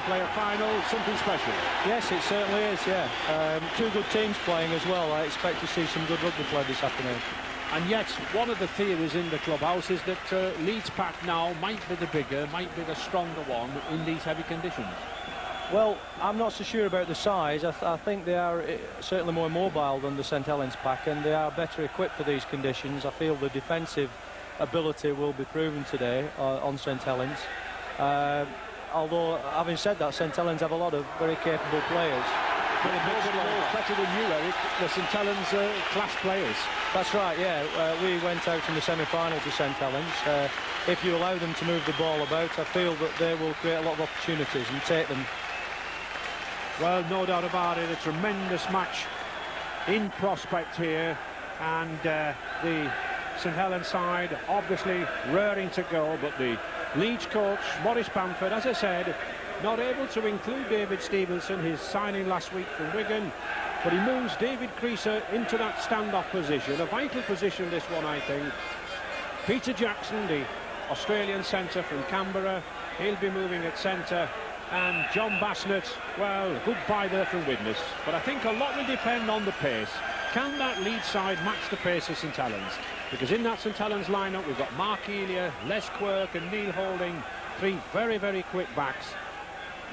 player final, something special. Yes, it certainly is, yeah. Two good teams playing as well. I expect to see some good rugby play this afternoon. And yet, one of the theories in the clubhouse is that Leeds pack now might be the bigger, might be the stronger one in these heavy conditions. Well, I'm not so sure about the size. I think they are certainly more mobile than the St Helens pack, and they are better equipped for these conditions. I feel the defensive ability will be proven today on St Helens. Although, having said that, St Helens have a lot of very capable players. But nobody knows better than you, Eric, the St Helens class players. That's right, yeah. We went out in the semi-final to St Helens. If you allow them to move the ball about, I feel that they will create a lot of opportunities and take them. Well, no doubt about it, a tremendous match in prospect here, and the St Helens side obviously raring to go, but the Leeds coach, Maurice Bamford, as I said, not able to include David Stevenson, his signing last week from Wigan, but he moves David Creaser into that stand-off position, a vital position this one, I think. Peter Jackson, the Australian centre from Canberra, he'll be moving at centre, and John Bassnett, well, goodbye there from Widnes, but I think a lot will depend on the pace. Can that Leeds side match the pace of St Helens? Because in that St Helens lineup we've got Mark Elia, Les Quirk and Neil Holding, three very, very quick backs.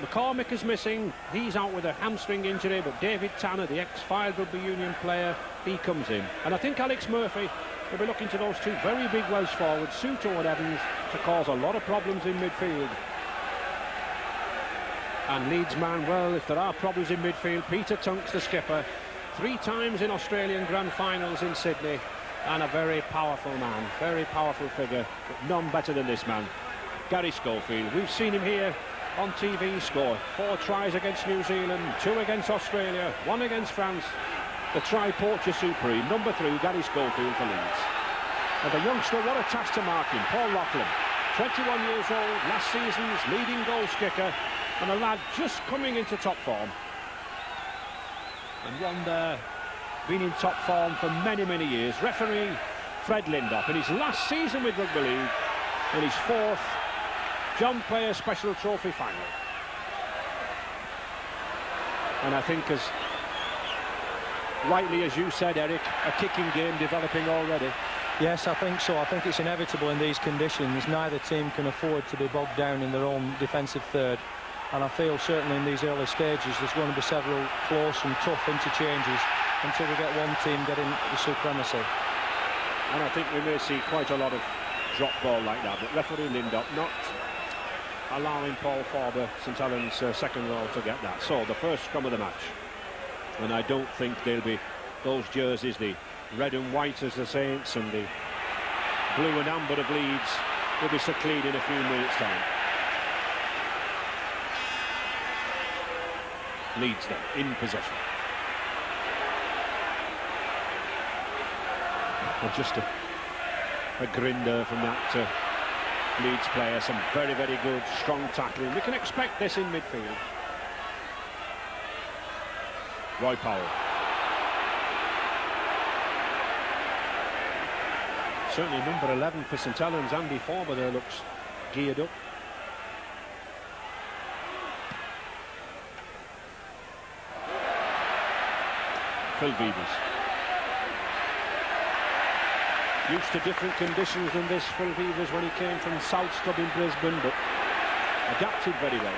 McCormick is missing, he's out with a hamstring injury, but David Tanner, the ex-Fylde Rugby Union player, he comes in. And I think Alex Murphy will be looking to those two very big Welsh forwards, Souto and Evans, to cause a lot of problems in midfield. And Leeds man, well, if there are problems in midfield, Peter Tunks, the skipper, 3 times in Australian Grand Finals in Sydney, and a very powerful man, very powerful figure, but none better than this man, Gary Schofield. We've seen him here on TV score 4 tries against New Zealand, 2 against Australia, 1 against France. The tri-poacher supreme, number 3, Gary Schofield for Leeds. And the youngster, what a task to mark him, Paul Loughlin, 21 years old, last season's leading goal kicker, and a lad just coming into top form. And one there, been in top form for many, many years. Referee Fred Lindop in his last season with Rugby League, in his 4th John Player Special Trophy final. And I think, as rightly as you said, Eric, a kicking game developing already. Yes, I think so. I think it's inevitable in these conditions. Neither team can afford to be bogged down in their own defensive third. And I feel certainly in these early stages there's going to be several close and tough interchanges until we get one team getting the supremacy. And I think we may see quite a lot of drop ball like that, but referee Lindop not allowing Paul Forber, St Helens second row, to get that. So the first scrum of the match, and I don't think they'll be those jerseys, the red and white as the Saints and the blue and amber of Leeds, will be so clean in a few minutes' time. Leeds then in possession. And just a grin there from that Leeds player. Some very, very good, strong tackling. We can expect this in midfield. Roy Powell. Certainly number 11 for St Helens, Andy Forber there looks geared up. Phil Beavers. Used to different conditions than this, Phil Beavers, when he came from South Club in Brisbane, but adapted very well.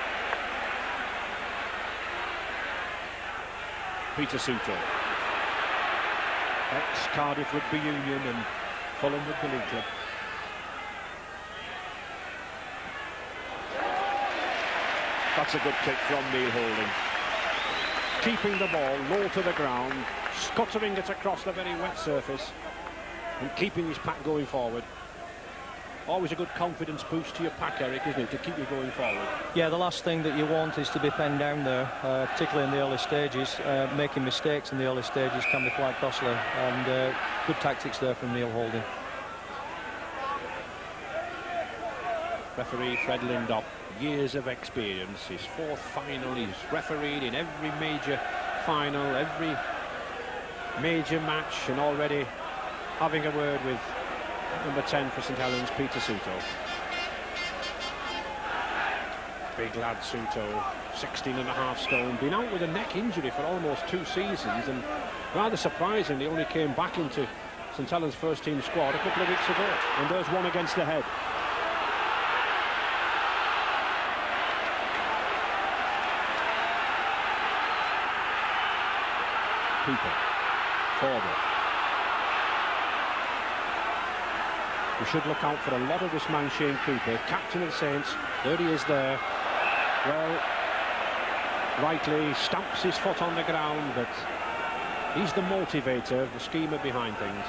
Peter Souto, ex-Cardiff Rugby Union and Fulham Rugby League Club. That's a good kick from Neil Holding. Keeping the ball low to the ground, scuttering it across the very wet surface, and keeping his pack going forward. Always a good confidence boost to your pack, Eric, isn't it, to keep you going forward? Yeah, the last thing that you want is to be penned down there, particularly in the early stages. Making mistakes in the early stages can be quite costly, and good tactics there from Neil Holding. Referee Fred Lindop, years of experience, his 4th final, he's refereed in every major final, every major match, and already having a word with number 10 for St Helens, Peter Souto. big lad, Suto, 16.5 stone, been out with a neck injury for almost 2 seasons, and rather surprisingly only came back into St Helens first team squad a couple of weeks ago. And there's one against the head. Cooper, forward. We should look out for a lot of this man, Shane Cooper, captain of the Saints. There he is there. Well, rightly stamps his foot on the ground, but he's the motivator, the schemer behind things.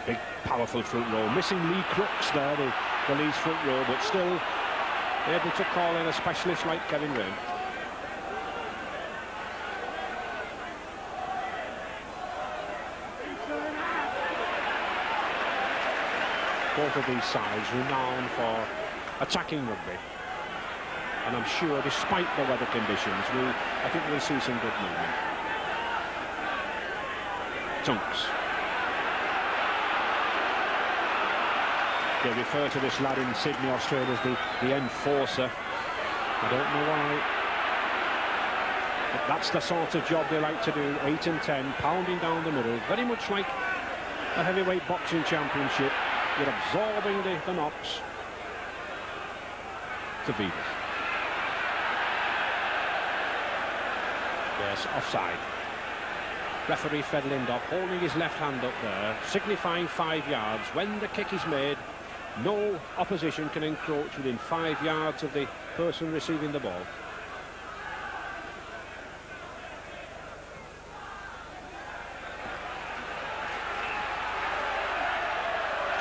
Big, powerful front row. Missing Lee Crooks there, the Leeds front row, but still able to call in a specialist like Kevin Rain. Both of these sides renowned for attacking rugby, and I'm sure despite the weather conditions I think we'll see some good movement. Tunks. They refer to this lad in Sydney, Australia as the enforcer. I don't know why, but that's the sort of job they like to do. 8 and 10, pounding down the middle, very much like a heavyweight boxing championship. You're absorbing the knocks. To Vivas. Yes, offside. Referee Fred Lindop holding his left hand up there, signifying 5 yards. When the kick is made, no opposition can encroach within 5 yards of the person receiving the ball.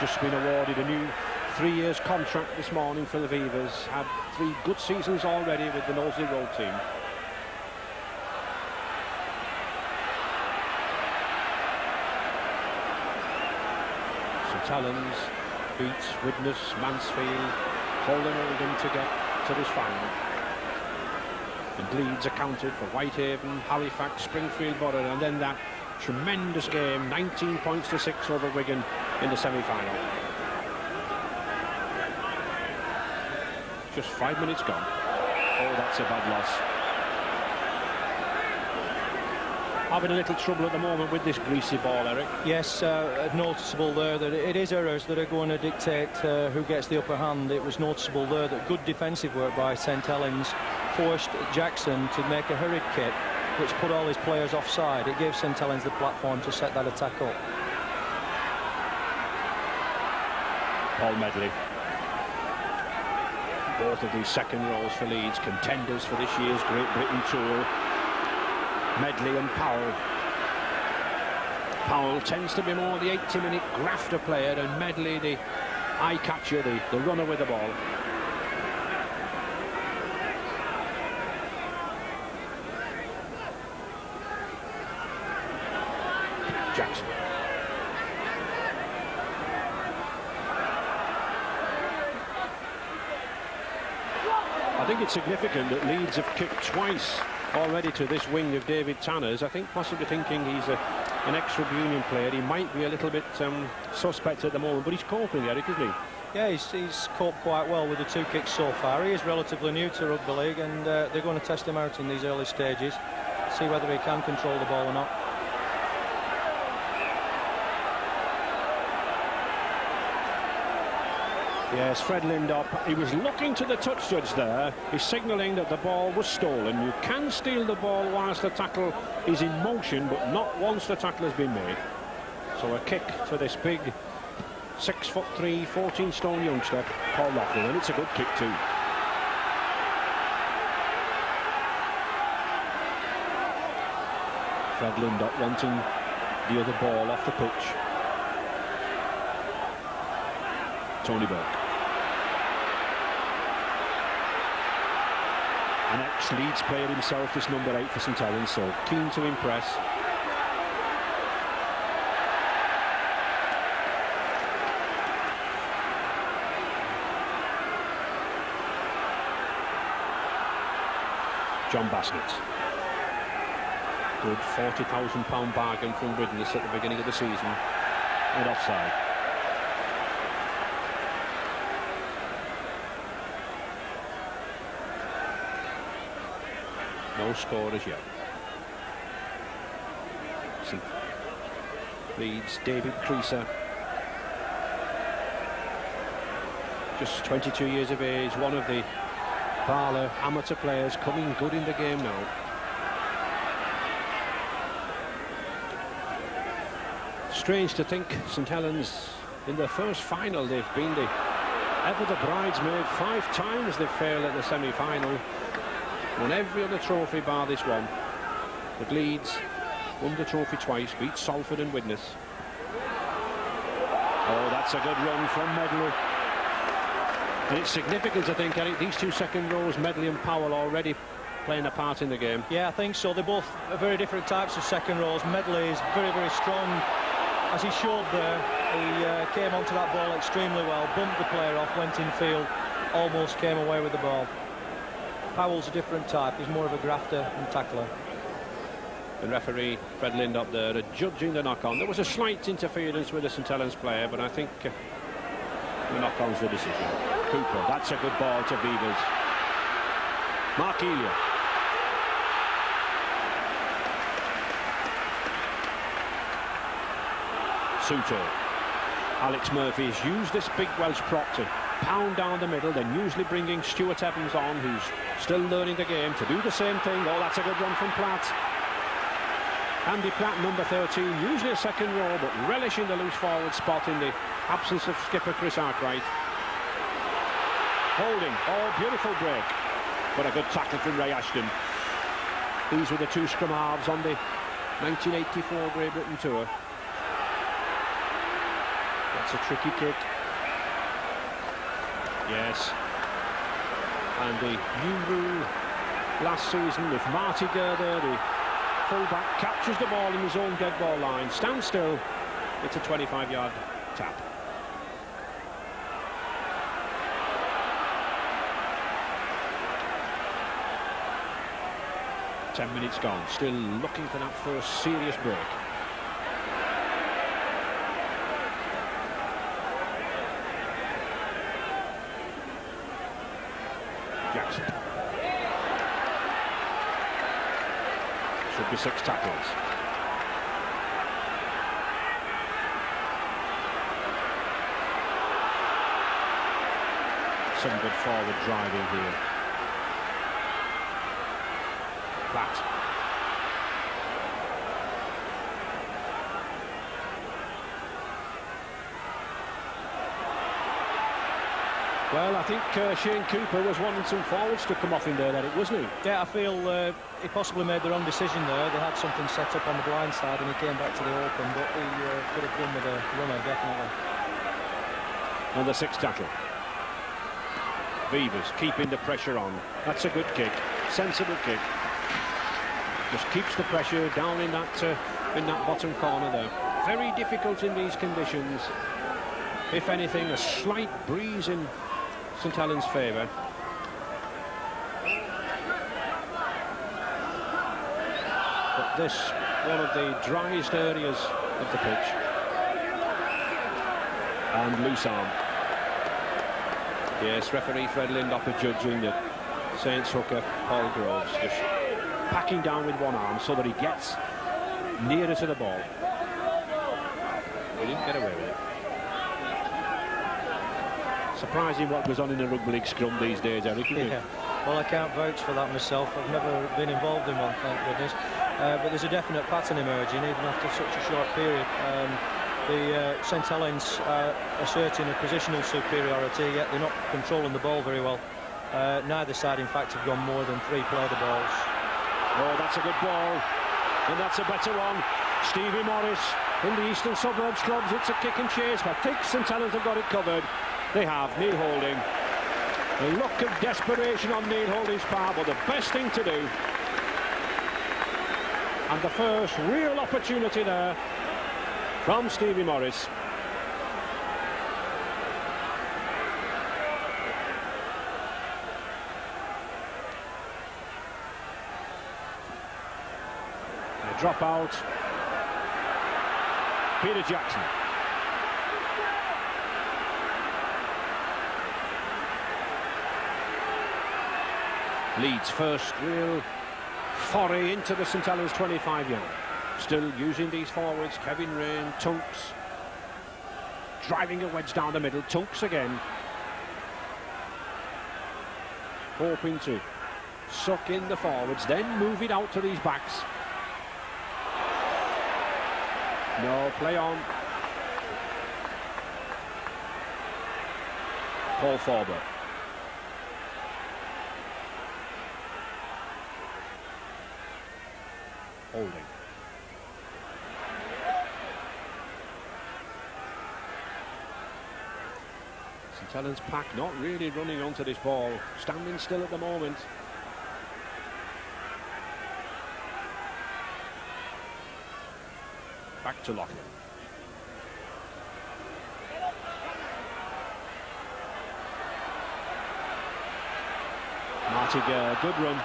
Just been awarded a new 3 years contract this morning for the Vivas. Had 3 good seasons already with the Knowsley Road team. St Helens beats Widnes, Mansfield, Holden Oldham to get to this final. And Leeds accounted for Whitehaven, Halifax, Springfield Borough, and then that tremendous game, 19 points to 6 over Wigan in the semi-final. Just 5 minutes gone. Oh, that's a bad loss. Having a little trouble at the moment with this greasy ball, Eric. Yes, noticeable there that it is errors that are going to dictate who gets the upper hand. It was noticeable there that good defensive work by St Helens forced Jackson to make a hurried kick, which put all his players offside. It gave St Helens the platform to set that attack up. Paul Medley. Both of these second rows for Leeds, contenders for this year's Great Britain Tour. Medley and Powell. Powell tends to be more the 80-minute grafter player, and Medley the eye catcher, the runner with the ball. Jackson. I think it's significant that Leeds have kicked twice already to this wing of David Tanner's. I think possibly thinking he's an ex-Union player. He might be a little bit suspect at the moment, but he's coping, Eric, isn't he? Yeah, he's coped quite well with the 2 kicks so far. He is relatively new to rugby league, and they're going to test him out in these early stages, see whether he can control the ball or not. Yes, Fred Lindop, he was looking to the touch judge there. He's signalling that the ball was stolen. You can steal the ball whilst the tackle is in motion, but not once the tackle has been made. So a kick to this big 6'3", 14-stone youngster, Paul Loughlin, and it's a good kick too. Fred Lindop wanting the other ball off the pitch. Tony Burke. An ex-Leeds player himself, this number 8 for St Helens, so keen to impress. John Bassett. Good £40,000 bargain from Widnes at the beginning of the season. and offside. No score as yet. St. Leeds, David Creaser, just 22 years of age, one of the parlour amateur players, coming good in the game now. Strange to think St Helens, in their first final, they've been ever the bridesmaid. 5 times they've failed at the semi-final. Won every other trophy bar this one. But Leeds won the trophy twice, beat Salford and Widnes. Oh, that's a good run from Medley. And it's significant, I think, Eric, these 2 second rows, Medley and Powell, already playing a part in the game. Yeah, I think so. They're both very different types of second rows. Medley is very, very strong. As he showed there, he came onto that ball extremely well, bumped the player off, went in field, almost came away with the ball. Powell's a different type. He's more of a grafter and tackler. The referee, Fred Lindop, there, judging the knock-on. There was a slight interference with the St Helens player, but I think the knock-on's the decision. Cooper, that's a good ball to Beavers. Mark Elia. Suter. Alex Murphy has used this big Welsh prop to pound down the middle, then usually bringing Stuart Evans on, who's still learning the game, to do the same thing. Oh, that's a good run from Platt. Andy Platt, number 13, usually a second row, but relishing the loose forward spot in the absence of skipper Chris Arkwright. Holding, oh, beautiful break, but a good tackle from Ray Ashton. These were the 2 scrum halves on the 1984 Great Britain tour. That's a tricky kick. Yes. And the new rule last season with Marty Gerder, the fullback, captures the ball in his own dead ball line, stands still, it's a 25-yard tap. Ten minutes gone, still looking for that first serious break. Jackson. Should be 6 tackles. Some good forward driving here. Platt. Well, I think Shane Cooper was wanting some forwards to come off in there, Eric, wasn't he? Yeah, I feel he possibly made the wrong decision there. They had something set up on the blind side and he came back to the open, but he could have done with a runner, definitely. And the 6th tackle. Beavers keeping the pressure on. That's a good kick, sensible kick. Just keeps the pressure down in that bottom corner there. Very difficult in these conditions. If anything, a slight breeze in St Helens' favour. But this, one of the driest areas of the pitch. And loose arm. Yes, referee Fred Lindop judging that Saints hooker Paul Groves just packing down with one arm so that he gets nearer to the ball. He didn't get away with it. Surprising what goes on in a rugby league scrum these days, Eric. Yeah. Well, I can't vouch for that myself. I've never been involved in one, thank goodness. But there's a definite pattern emerging, even after such a short period. The St Helens are asserting a positional superiority, yet they're not controlling the ball very well. Neither side, in fact, have gone more than 3 play-the balls. Oh, that's a good ball, and that's a better one. Stevie Morris in the Eastern Suburbs clubs. It's a kick and chase, but I think St Helens have got it covered. They have. Neil Holding. A look of desperation on Neil Holding's part, but the best thing to do. And the first real opportunity there from Stevie Morris. A drop out. Peter Jackson. Leeds' first real foray into the St Helens 25-yard. Still using these forwards, Kevin Rain, Tunks, driving a wedge down the middle, Tunks again, hoping to suck in the forwards, then move it out to these backs. No, play on. Paul Forber. Holding. St Helens pack not really running onto this ball, standing still at the moment. Back to Loughlin. Martiger, good run.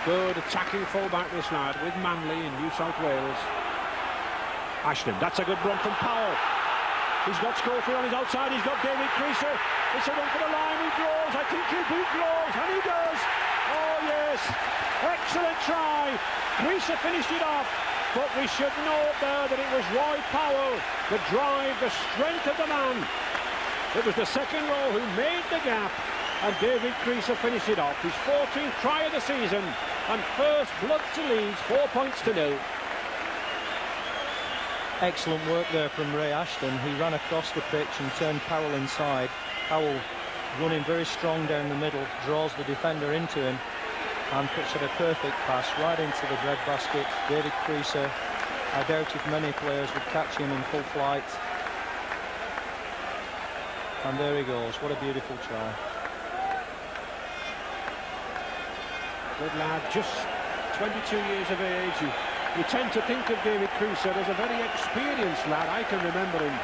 Good attacking fullback, this lad, with Manly in New South Wales. Ashton, that's a good run from Powell. He's got Schofield on his outside, he's got David Creaser. It's a run for the line, he draws. I think he'll beat Gloves, and he does. Oh yes, excellent try. Creaser finished it off, but we should note there that it was Roy Powell, the drive, the strength of the man. It was the second row who made the gap, and David Creaser finished it off. His 14th try of the season, and first blood to Leeds, 4 points to 0. Excellent work there from Ray Ashton. He ran across the pitch and turned Powell inside. Powell running very strong down the middle, draws the defender into him and puts it a perfect pass right into the breadbasket. David Creaser, I doubt if many players would catch him in full flight. And there he goes. What a beautiful try. Good lad, just 22 years of age. You tend to think of David Creaser as a very experienced lad. I can remember him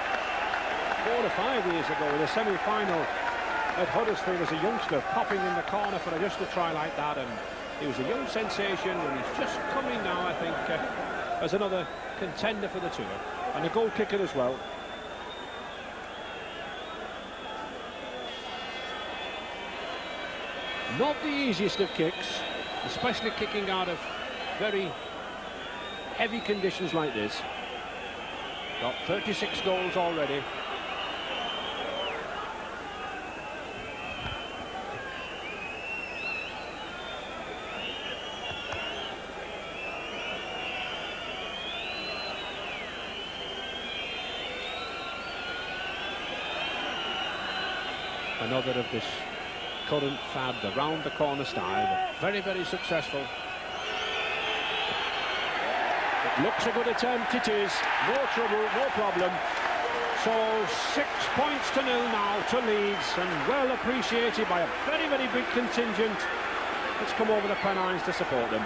4 or 5 years ago in the semi-final at Huddersfield as a youngster, popping in the corner for just a try like that, and he was a young sensation, and he's just coming now, I think, as another contender for the tour, and a goal kicker as well. Not the easiest of kicks, especially kicking out of very heavy conditions like this. Got 36 goals already. Another of this current fad, the round the corner style, but very, very successful. It looks a good attempt, it is. No trouble, no problem. So 6 points to 0 now to Leeds, and well appreciated by a very, very big contingent that's come over the Pennines to support them.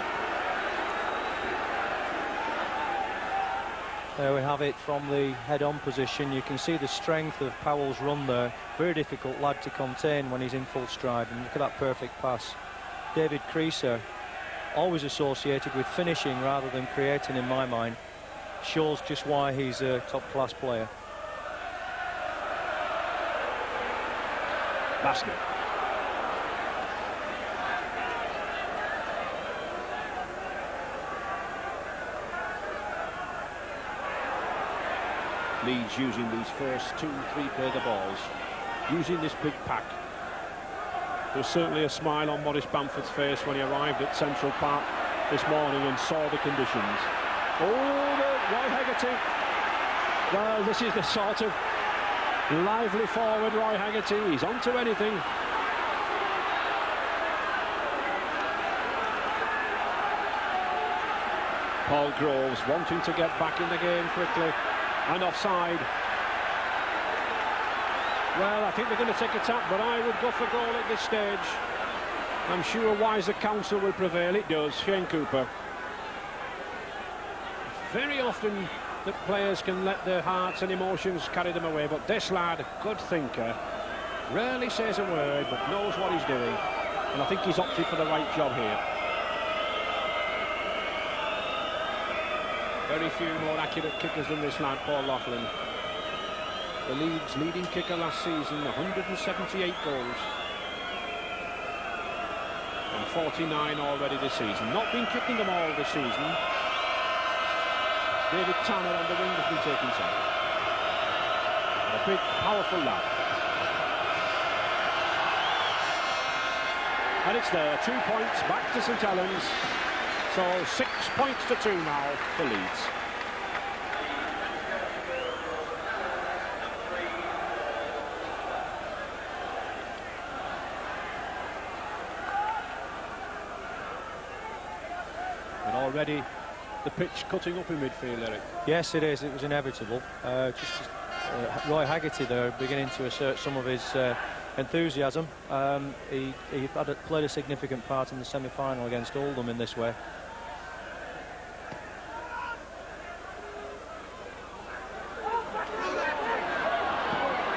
There we have it from the head-on position. You can see the strength of Powell's run there. Very difficult lad to contain when he's in full stride. And look at that perfect pass. David Creaser, always associated with finishing rather than creating in my mind, shows just why he's a top-class player. Basket. Leeds using these first 2-3 further balls, using this big pack. There was certainly a smile on Maurice Bamford's face when he arrived at Central Park this morning and saw the conditions. Oh, Roy Hegarty. Well, this is the sort of lively forward Roy Hegarty. He's on to anything. Paul Groves wanting to get back in the game quickly. And offside. Well, I think they're going to take a tap, but I would go for goal at this stage. I'm sure wiser counsel will prevail. It does. Shane Cooper. Very often that players can let their hearts and emotions carry them away, but this lad, good thinker, rarely says a word, but knows what he's doing. And I think he's opted for the right job here. Very few more accurate kickers than this lad, Paul Loughlin. The Leeds leading kicker last season, 178 goals. 49 already this season. Not been kicking them all this season. David Tanner on the wing has been taking some. A big, powerful lad. And it's there, 2 points back to St Helens. So 6 points to 2 now for Leeds. And already the pitch cutting up in midfield, Eric. Yes, it is. It was inevitable. Roy Haggerty there beginning to assert some of his enthusiasm. He played a significant part in the semi-final against Oldham in this way.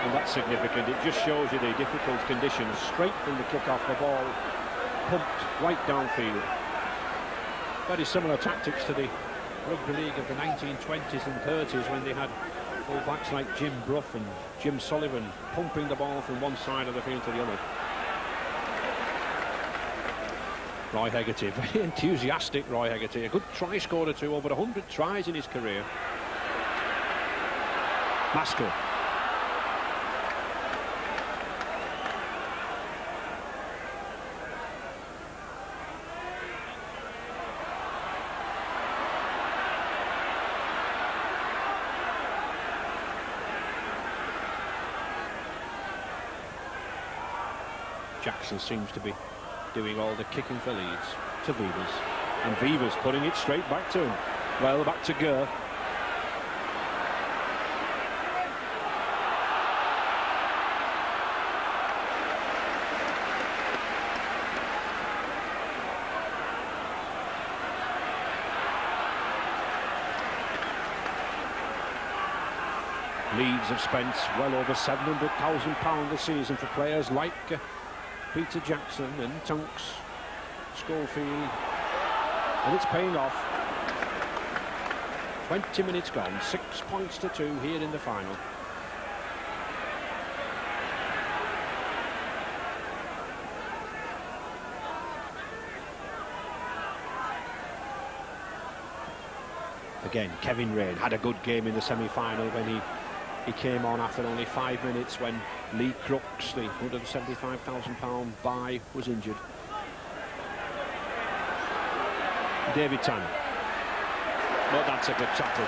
And that's significant. It just shows you the difficult conditions. Straight from the kick-off, the ball pumped right downfield. Very similar tactics to the rugby league of the 1920s and 30s when they had full-backs like Jim Brough and Jim Sullivan pumping the ball from one side of the field to the other. Roy Haggerty, very enthusiastic Roy Haggerty, a good try scorer too, over 100 tries in his career. Maskell. Jackson seems to be doing all the kicking for Leeds to Vivas, and Vivas putting it straight back to him. Well, back to Gurr. Leeds have spent well over £700,000 this season for players like Peter Jackson and Tunks, Schofield, and it's paying off. 20 minutes gone, 6 points to 2 here in the final. Again, Kevin Rain had a good game in the semi-final when he came on after only 5 minutes when Lee Crooks, the £175,000 buy, was injured. David Tanner. But that's a good tackle.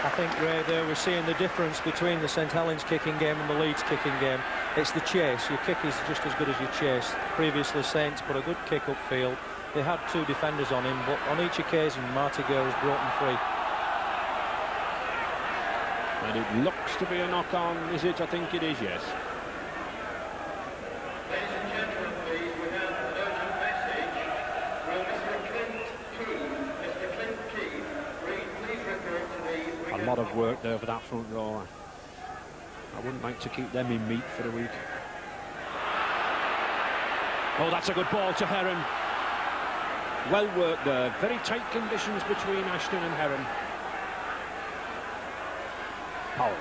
I think, Ray, there we're seeing the difference between the St Helens kicking game and the Leeds kicking game. It's the chase. Your kick is just as good as your chase. Previously, Saints put a good kick upfield. They had 2 defenders on him, but on each occasion, Marty Gurr was brought him free. And it looks to be a knock-on, is it? I think it is, yes. Ladies and gentlemen, please, we have an urgent message. Will Mr. Clint Key, please report to the... A lot of work there for that front row. I wouldn't like to keep them in meat for a week. Oh, that's a good ball to Heron. Well worked there. Very tight conditions between Ashton and Heron. Powell.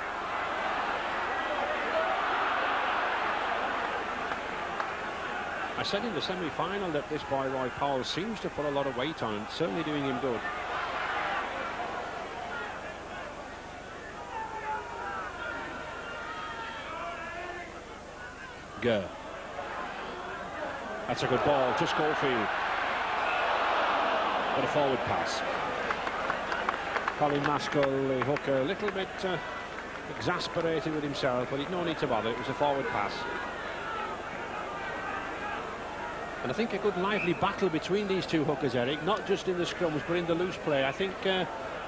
I said in the semi-final that this boy Roy Powell seems to put a lot of weight on, certainly doing him good. Gurr. That's a good ball to Schofield. But a forward pass. Colin Maskell, the hooker, a little bit exasperated with himself, but he'd no need to bother. It was a forward pass. And I think a good lively battle between these two hookers, Eric, not just in the scrums but in the loose play. I think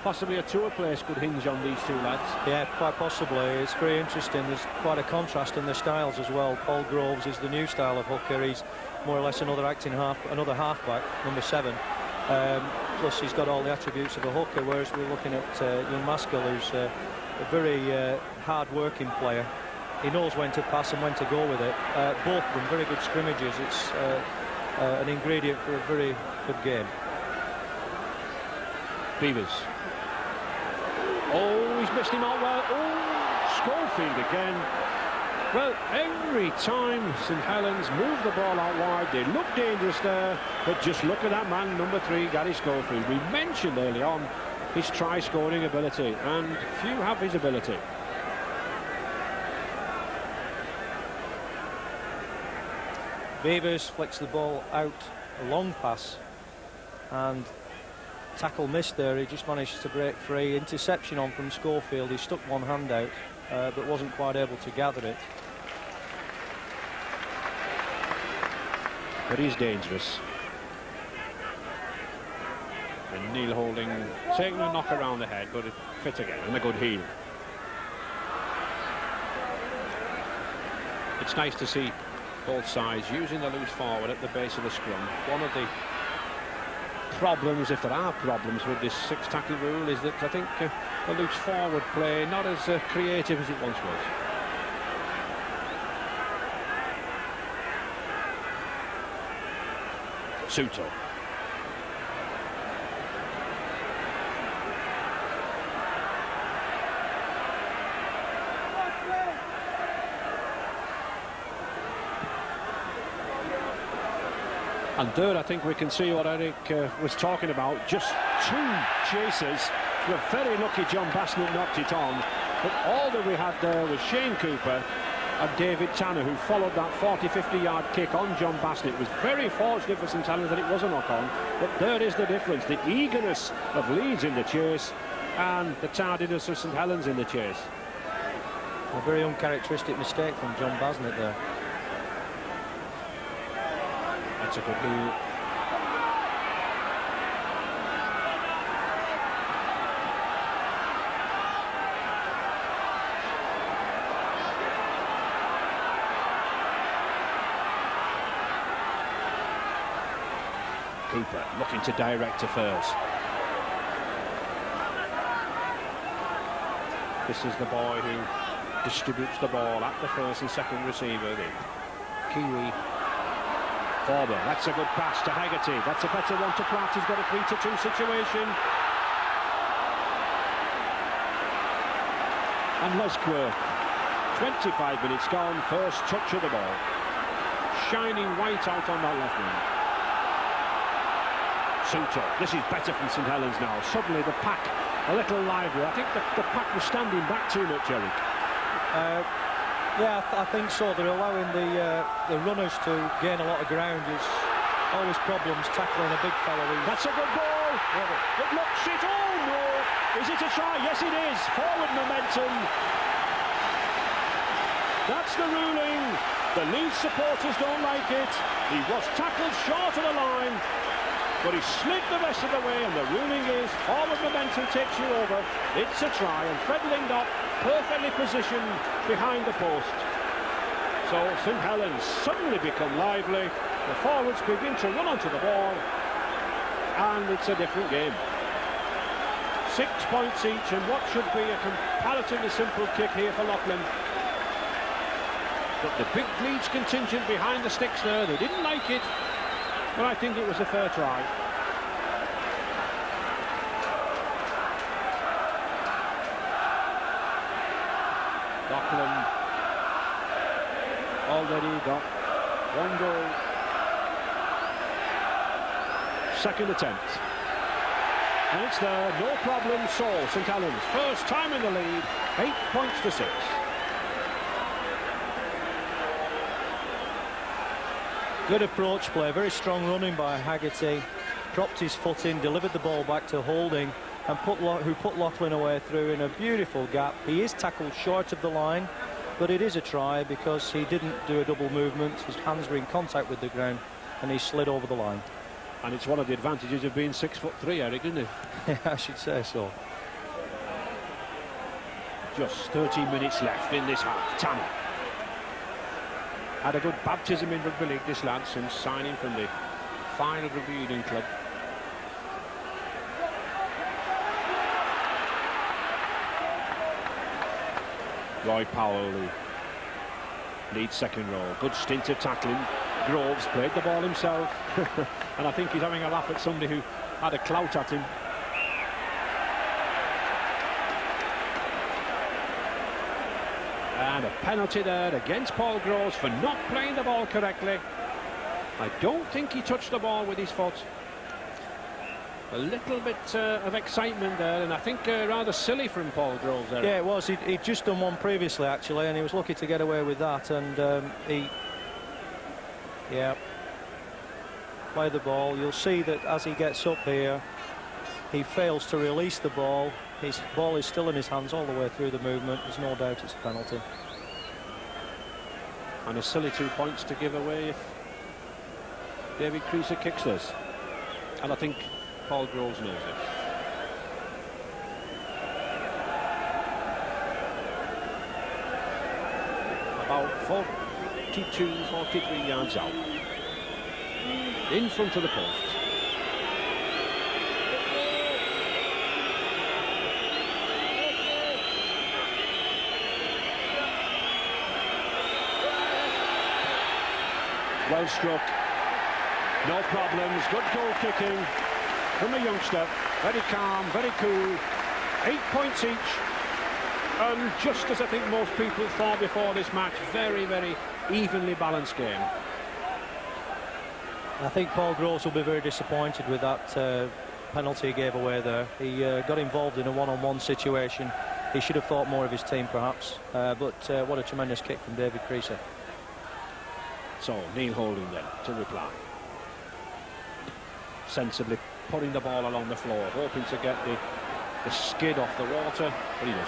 possibly a tour place could hinge on these two lads. Yeah, quite possibly. It's very interesting. There's quite a contrast in their styles as well. Paul Groves is the new style of hooker. He's more or less another halfback, number 7. Plus he's got all the attributes of a hooker, whereas we're looking at young Maskell, who's a very hard-working player. He knows when to pass and when to go with it. Both of them very good scrimmages. It's an ingredient for a very good game. Beavers. Oh, he's missed him out well. Oh, Schofield again. Well, every time St Helens move the ball out wide, they look dangerous there, but just look at that man, number 3, Gary Schofield. We mentioned early on his try-scoring ability, and few have his ability. Beavers flicks the ball out, a long pass, and tackle missed there. He just managed to break free. Interception on from Schofield. He stuck one hand out, but wasn't quite able to gather it. But he's dangerous. And Neil Holding taking a knock around the head, but it fit again, and a good heel. It's nice to see both sides using the loose forward at the base of the scrum. One of the problems, if there are problems with this 6-tackle rule, is that I think the loose forward play not as creative as it once was. Suto. And there, I think we can see what Eric was talking about. Just 2 chases. We're very lucky John Bassnett knocked it on. But all that we had there was Shane Cooper and David Tanner, who followed that 40-50 yard kick on John Bassnett. It was very fortunate for St Helens that it was a knock-on. But there is the difference. The eagerness of Leeds in the chase and the tardiness of St Helens in the chase. A very uncharacteristic mistake from John Bassnett there. That's a good heel. Cooper looking to direct affairs. This is the boy who distributes the ball at the first and second receiver, the Kiwi forward. That's a good pass to Haggerty. That's a better one to Pratt. He's got a 3-2 situation. And Lesquer, 25 minutes gone, first touch of the ball. Shining white out on that left wing. Suto. This is better from St Helens now. Suddenly the pack a little lively. I think the pack was standing back too much, Eric. Yeah, I think so. They're allowing the runners to gain a lot of ground. There's always problems tackling a big fella. That's a good ball. It looks it. Oh no! Is it a try? Yes, it is. Forward momentum. That's the ruling. The Leeds supporters don't like it. He was tackled short of the line, but he slid the rest of the way, and the ruling is forward momentum takes you over. It's a try, and Fred Lingdop perfectly positioned behind the post. So St Helens suddenly become lively. The forwards begin to run onto the ball, and it's a different game. 6 points each, and what should be a comparatively simple kick here for Loughlin. But the big Leeds contingent behind the sticks there, they didn't like it. But I think it was a fair try. Loughlin already got 1 goal. Second attempt. And it's there, no problem, so St Helens, first time in the lead, 8 points to 6. Good approach play, very strong running by Haggerty. Propped his foot in, delivered the ball back to Holding, and who put Loughlin away through in a beautiful gap. He is tackled short of the line, but it is a try because he didn't do a double movement. His hands were in contact with the ground, and he slid over the line. And it's one of the advantages of being 6'3", Eric, isn't it? I should say so. Just 13 minutes left in this half. Tanner had a good baptism in rugby league, this lad, since signing from the final rugby union club. Roy Powell, who leads second row. Good stint of tackling. Groves played the ball himself. And I think he's having a laugh at somebody who had a clout at him. And a penalty there against Paul Groves for not playing the ball correctly. I don't think he touched the ball with his foot. A little bit of excitement there, and I think rather silly from Paul Groves there. Yeah, it was. He'd just done one previously, actually, and he was lucky to get away with that. And play the ball. You'll see that as he gets up here, he fails to release the ball. His ball is still in his hands all the way through the movement. There's no doubt it's a penalty. And a silly 2 points to give away if David Creaser kicks this. And I think Paul Groves knows it. About 42, 43 yards out. In front of the post. Well struck. No problems. Good goal kicking from a youngster. Very calm, very cool. 8 points each. And just as I think most people thought before this match, very, very evenly balanced game. I think Paul Groves will be very disappointed with that penalty he gave away there. He got involved in a one-on-one situation. He should have thought more of his team, perhaps. But what a tremendous kick from David Creaser. So, Neil Holding then to reply. Sensibly putting the ball along the floor, hoping to get the skid off the water, but he doesn't.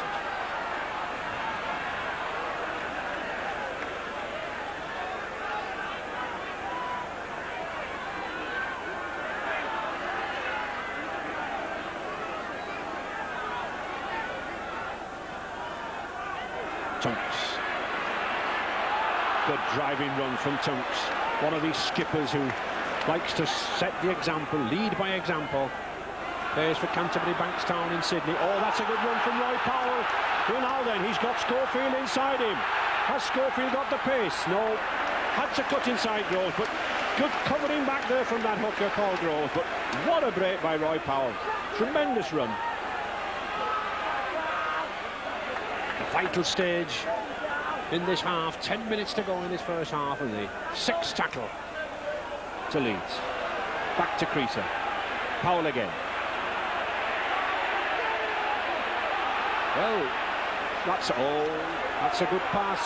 Tunks. Good driving run from Tunks. One of these skippers who likes to set the example, lead by example. Plays for Canterbury Bankstown in Sydney. Oh, that's a good run from Roy Powell. Well, now then, he's got Schofield inside him. Has Schofield got the pace? No. Had to cut inside Groves, but good covering back there from that hooker, Paul Groves. But what a break by Roy Powell. Tremendous run. A vital stage in this half. 10 minutes to go in this first half, and the sixth tackle to Leeds. Back to Creaser. Powell again. Well, that's a good pass.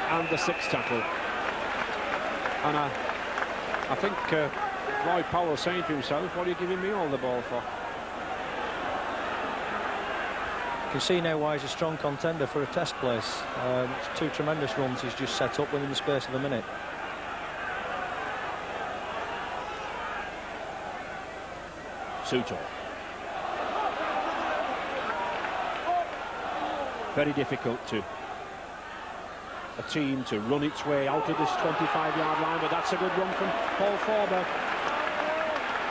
And the sixth tackle. And I think Roy Powell saying to himself, what are you giving me all the ball for? You can see now why he's a strong contender for a test place. Two tremendous runs he's just set up within the space of a minute. Suto. Very difficult to a team to run its way out of this 25-yard line, but that's a good run from Paul Forber.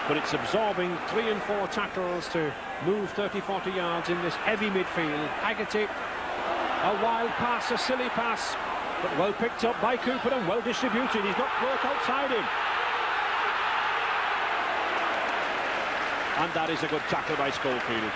But it's absorbing 3 and 4 tackles to move 30-40 yards in this heavy midfield. Haggerty, a wild pass, a silly pass, but well picked up by Cooper and well distributed. He's got work outside him. And that is a good tackle by Schofield.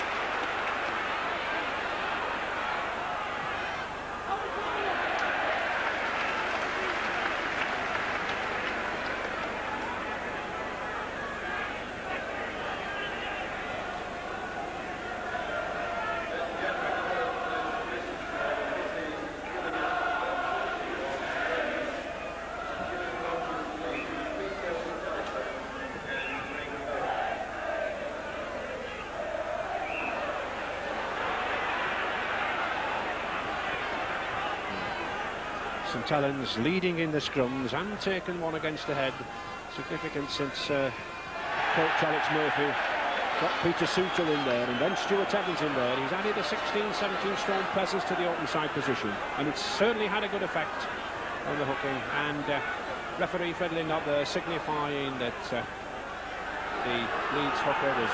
St Helens leading in the scrums and taken one against the head. Significant since coach Alex Murphy got Peter Suter in there and then Stuart Evans in there. He's added a 16-17 stone presence to the open side position, and it's certainly had a good effect on the hooking. And referee fiddling up there, signifying that the Leeds hooker was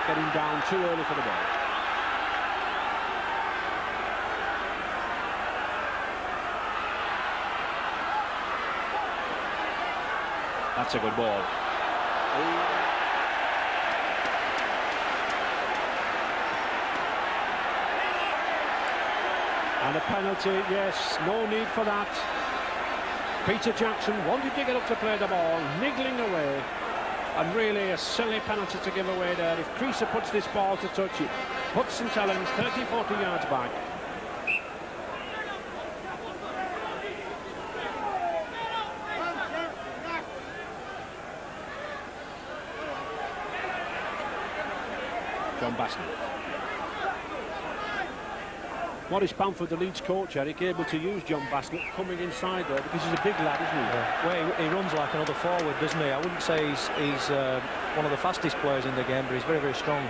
getting down too early for the ball. That's a good ball. And And a penalty, yes, no need for that. Peter Jackson wanted to get up to play the ball, niggling away, and really a silly penalty to give away there. If Creaser puts this ball to touch it, puts St Helens 30-40 yards back. John Bassnett. Maurice Bamford, the Leeds coach, Eric, able to use John Bassnett coming inside there because he's a big lad, isn't he? Yeah. Well, he runs like another forward, doesn't he? I wouldn't say he's one of the fastest players in the game, but he's very, very strong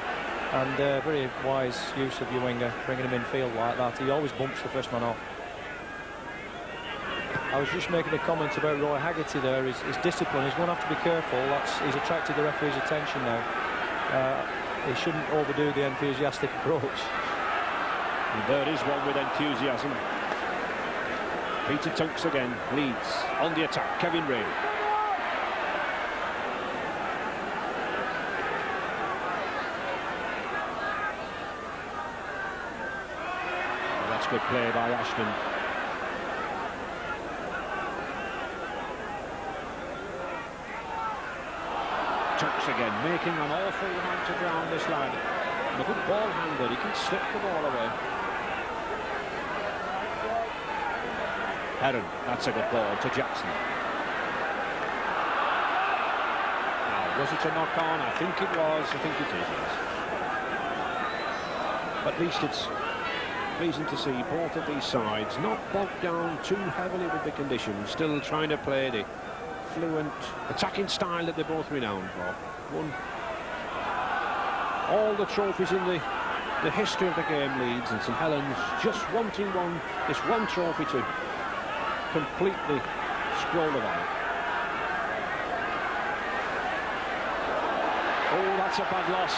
and very wise use of your winger, bringing him in field like that. He always bumps the first man off. I was just making a comment about Roy Haggerty there. His discipline. He's going to have to be careful. He's attracted the referee's attention now. He shouldn't overdo the enthusiastic approach. And there is one with enthusiasm. Peter Tunks again, Leeds on the attack. Kevin Ray. Well, that's good play by Ashton. Tunks again, making an awful amount of ground, this lad. And a good ball handler, he can slip the ball away. Heron, that's a good ball to Jackson. Now, was it a knock on? I think it was. I think it is, yes. At least it's pleasing to see both of these sides not bogged down too heavily with the conditions, still trying to play the fluent attacking style that they're both renowned for. Won all the trophies in the history of the game, Leeds, and St Helens just wanting this one trophy to complete the scroll of honour. Oh, that's a bad loss.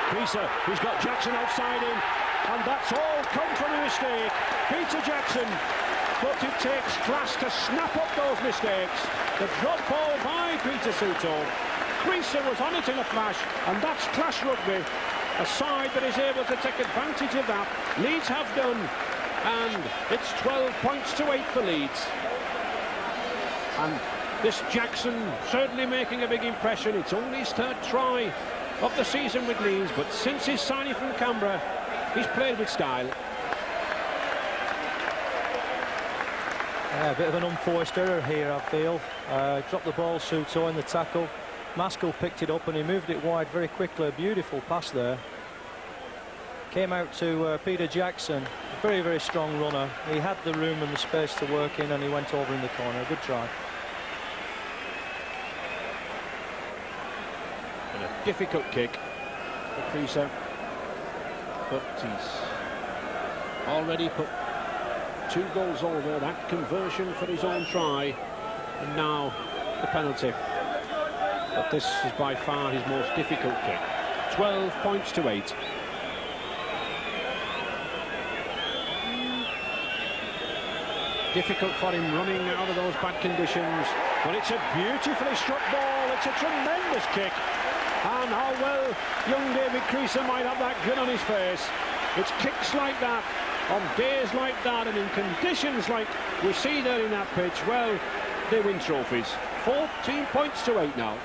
Creaser, he's got Jackson outside him, and that's all come from a mistake. Peter Jackson, but it takes class to snap up those mistakes. The drop ball by Peter Suto. Creaser was on it in a flash, and that's class rugby. A side that is able to take advantage of that. Leeds have done. And it's 12 points to 8 for Leeds. And this Jackson certainly making a big impression. It's only his third try of the season with Leeds, but since his signing from Canberra, he's played with style. Yeah, a bit of an unforced error here, I feel. Dropped the ball, Suto in the tackle. Maskell picked it up and he moved it wide very quickly. A beautiful pass there. Came out to Peter Jackson, very, very strong runner. He had the room and the space to work in, and he went over in the corner. Good try. And a difficult kick for Creaser, but he's already put 2 goals over. That conversion for his own try, and now the penalty. But this is by far his most difficult kick. 12 points to 8. Difficult for him running out of those bad conditions, but it's a beautifully struck ball. It's a tremendous kick, and how well young David Creaser might have that grin on his face. It's kicks like that on days like that and in conditions like we see there in that pitch, well, they win trophies. 14 points to 8 now.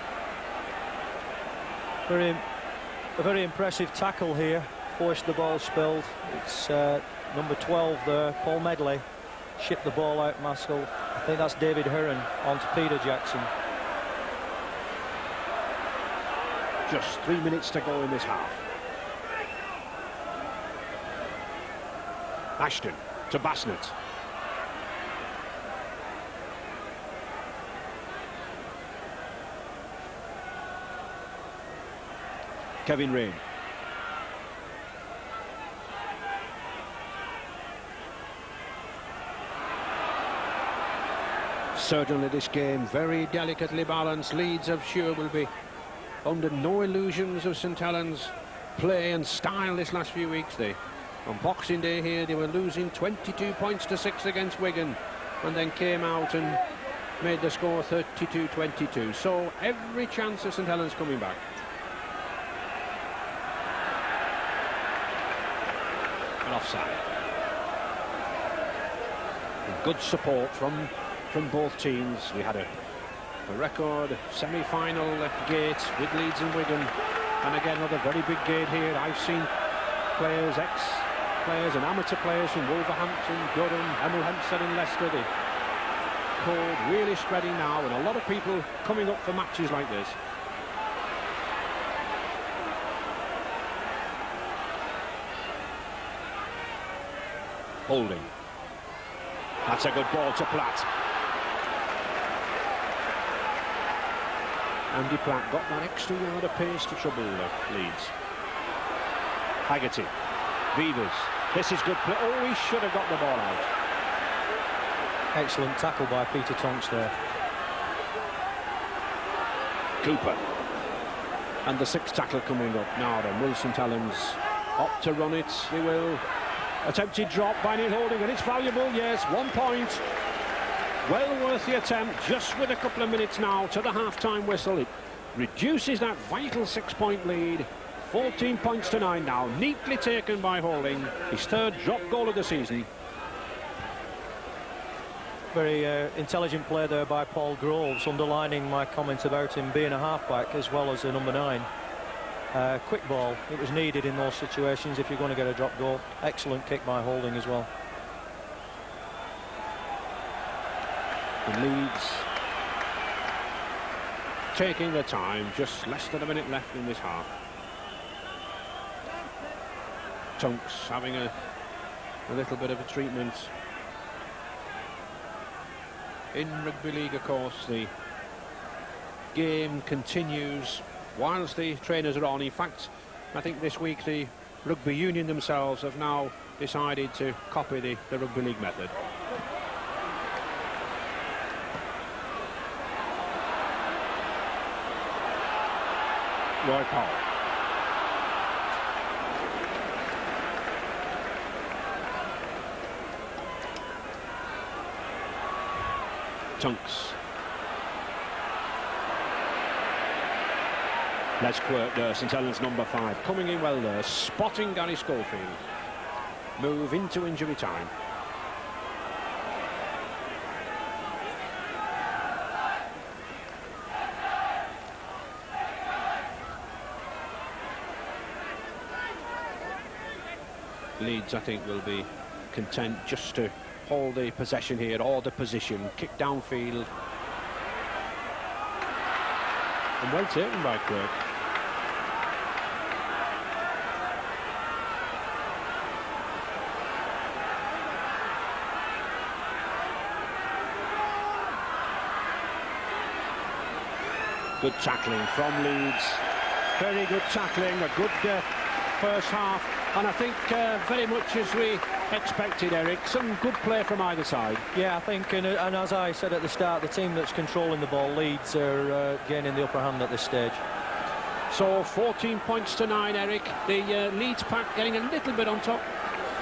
A very impressive tackle here. Forced the ball spilled. It's number 12 there, Paul Medley. Shipped the ball out, Maskell. I think that's David Heron onto Peter Jackson. Just 3 minutes to go in this half. Ashton to Bassnett. Kevin Rain. Certainly this game very delicately balanced. Leeds, I'm sure, will be under no illusions of St Helens' play and style this last few weeks. On Boxing Day here, they were losing 22 points to 6 against Wigan, and then came out and made the score 32-22. So every chance of St Helens coming back. And offside. Good support from both teams. We had a record semi-final gate with Leeds and Wigan, and again another very big gate here. I've seen players, ex-players and amateur players from Wolverhampton, Durham, Hemel Hempstead and Leicester. The cold really spreading now, and a lot of people coming up for matches like this. Holding. That's a good ball to Platt. Andy Platt got that extra yard of pace to trouble Leeds. Haggerty. Beavers. This is good play. Oh, he should have got the ball out. Excellent tackle by Peter Tonks there. Cooper. And the sixth tackle coming up now then. Will St Helens opt to run it? They will. Attempted drop by Neil Holding, and it's valuable, yes, 1 point. Well worth the attempt, just with a couple of minutes now to the half-time whistle. It reduces that vital 6-point lead. 14 points to 9 now, neatly taken by Holding. His third drop goal of the season. Very intelligent play there by Paul Groves, underlining my comment about him being a halfback as well as a number 9. Quick ball, it was needed in those situations if you're going to get a drop goal. Excellent kick by Holding as well. The Leeds taking their time, just less than a minute left in this half. Tonks having a little bit of a treatment. In rugby league, of course, the game continues whilst the trainers are on. In fact, I think this week the rugby union themselves have now decided to copy the rugby league method. Roy Powell. Tonks. Les Quirk there, St Helens number 5, coming in well there, spotting Gary Schofield. Move into injury time. Leeds, I think, will be content just to hold the possession here, or the position, kick downfield. And well taken by Quirk. Good tackling from Leeds. Very good tackling, a good first half. And I think very much as we expected, Eric, some good play from either side. Yeah, I think, and as I said at the start, the team that's controlling the ball, Leeds, are gaining the upper hand at this stage. So 14 points to 9, Eric. The Leeds pack getting a little bit on top.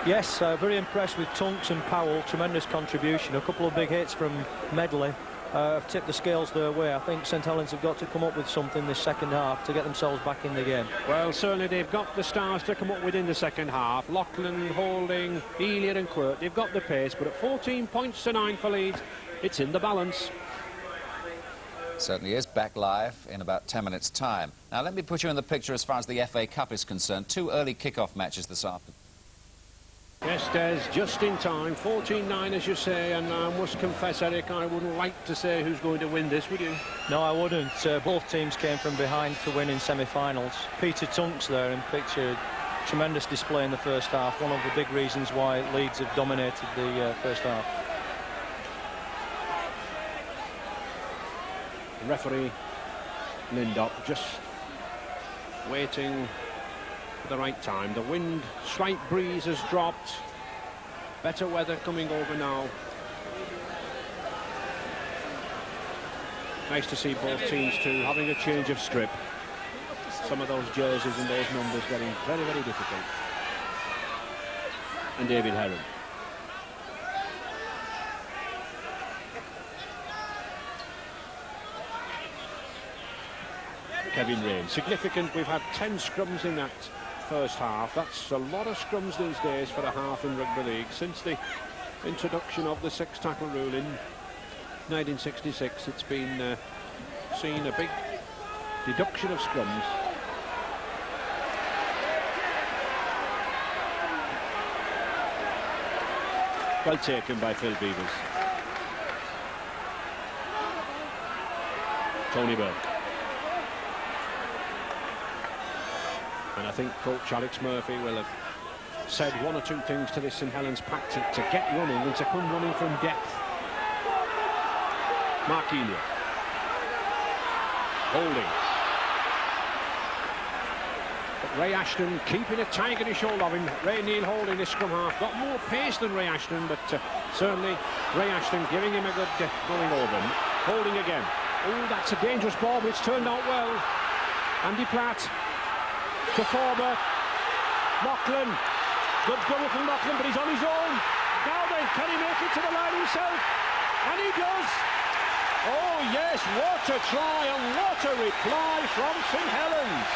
Yes, very impressed with Tonks and Powell. Tremendous contribution. A couple of big hits from Medley have tipped the scales their way. I think St Helens have got to come up with something this second half to get themselves back in the game. Well, certainly they've got the stars to come up with in the second half. Lachlan, Holding, Elia and Quirk, they've got the pace, but at 14 points to 9 for Leeds, it's in the balance. Certainly is. Back live in about 10 minutes' time. Now, let me put you in the picture as far as the FA Cup is concerned. 2 early kick-off matches this afternoon. Yes, Des, just in time, 14-9 as you say, and I must confess, Eric, I wouldn't like to say who's going to win this, would you? No, I wouldn't. Both teams came from behind to win in semi-finals. Peter Tonks there in picture, tremendous display in the first half, one of the big reasons why Leeds have dominated the first half. Referee Lindop just waiting for the right time. The wind, slight breeze has dropped. Better weather coming over now. Nice to see both teams too having a change of strip. Some of those jerseys and those numbers getting very, very difficult. And David Heron. Kevin Rain. Significant, we've had 10 scrums in that first half. That's a lot of scrums these days for a half in rugby league. Since the introduction of the 6-tackle rule in 1966, it's been seen a big deduction of scrums. Well taken by Phil Beavers. Tony Burke. And I think coach Alex Murphy will have said one or two things to this St Helens pack to get running and to come running from depth. Mark Elia. Holding. But Ray Ashton keeping a tigerish hold of him. Ray Neal holding this scrum half. Got more pace than Ray Ashton, but certainly Ray Ashton giving him a good going over him. Holding again. Oh, that's a dangerous ball, but it's turned out well. Andy Platt to Forber. Lachlan. Good goal from Lachlan, but he's on his own. Now then, can he make it to the line himself? And he does. Oh, yes, what a try and what a reply from St Helens.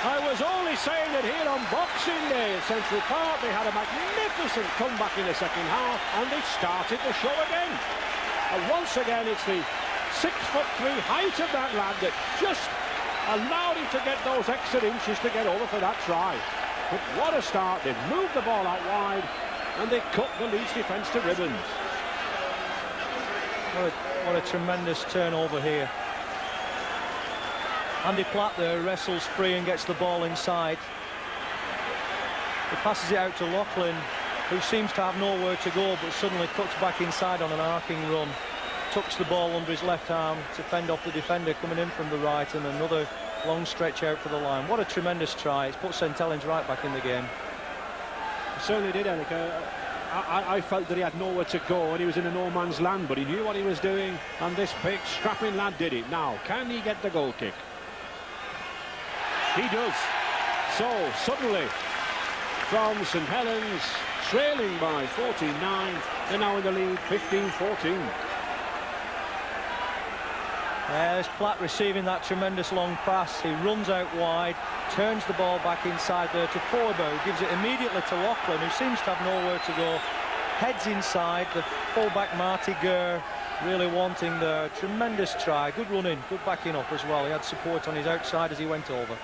I was only saying that here on Boxing Day at Central Park, they had a magnificent comeback in the second half, and they started the show again. And once again, it's the 6'3" height of that lad that just allowed him to get those extra inches to get over for that try. But what a start. They've moved the ball out wide and they cut the Leeds defence to ribbons. What a tremendous turnover here. Andy Platt there wrestles free and gets the ball inside. He passes it out to Lachlan, who seems to have nowhere to go, but suddenly cuts back inside on an arcing run. Tucks the ball under his left arm to fend off the defender coming in from the right, and another long stretch out for the line. What a tremendous try. It's put St Helens right back in the game. He certainly did, Eric. I felt that he had nowhere to go and he was in a no man's land, but he knew what he was doing, and this big strapping lad did it. Now, can he get the goal kick? He does. So, suddenly, from St Helens, trailing by 14-9, they're now in the lead, 15-14. There's Platt receiving that tremendous long pass. He runs out wide, turns the ball back inside there to Forbo, gives it immediately to Lachlan, who seems to have nowhere to go. Heads inside, the fullback Marty Gurr really wanting the tremendous try. Good running, good backing up as well. He had support on his outside as he went over.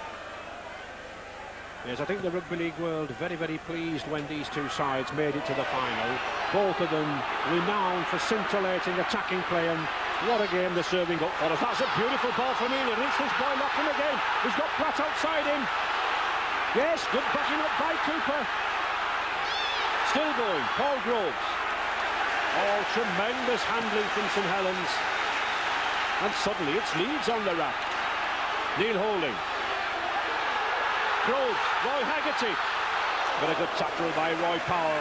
Yes, I think the Rugby League world very, very pleased when these two sides made it to the final. Both of them renowned for scintillating attacking play, and what a game they're serving up for us. That's a beautiful ball from Elia. It's this boy Lachlan again. He's got Platt outside him. Yes, good backing up by Cooper. Still going, Paul Groves. Oh, tremendous handling from St Helens. And suddenly it's Leeds on the rack. Neil Holding. Groves, Roy Haggerty. But a good tackle by Roy Power.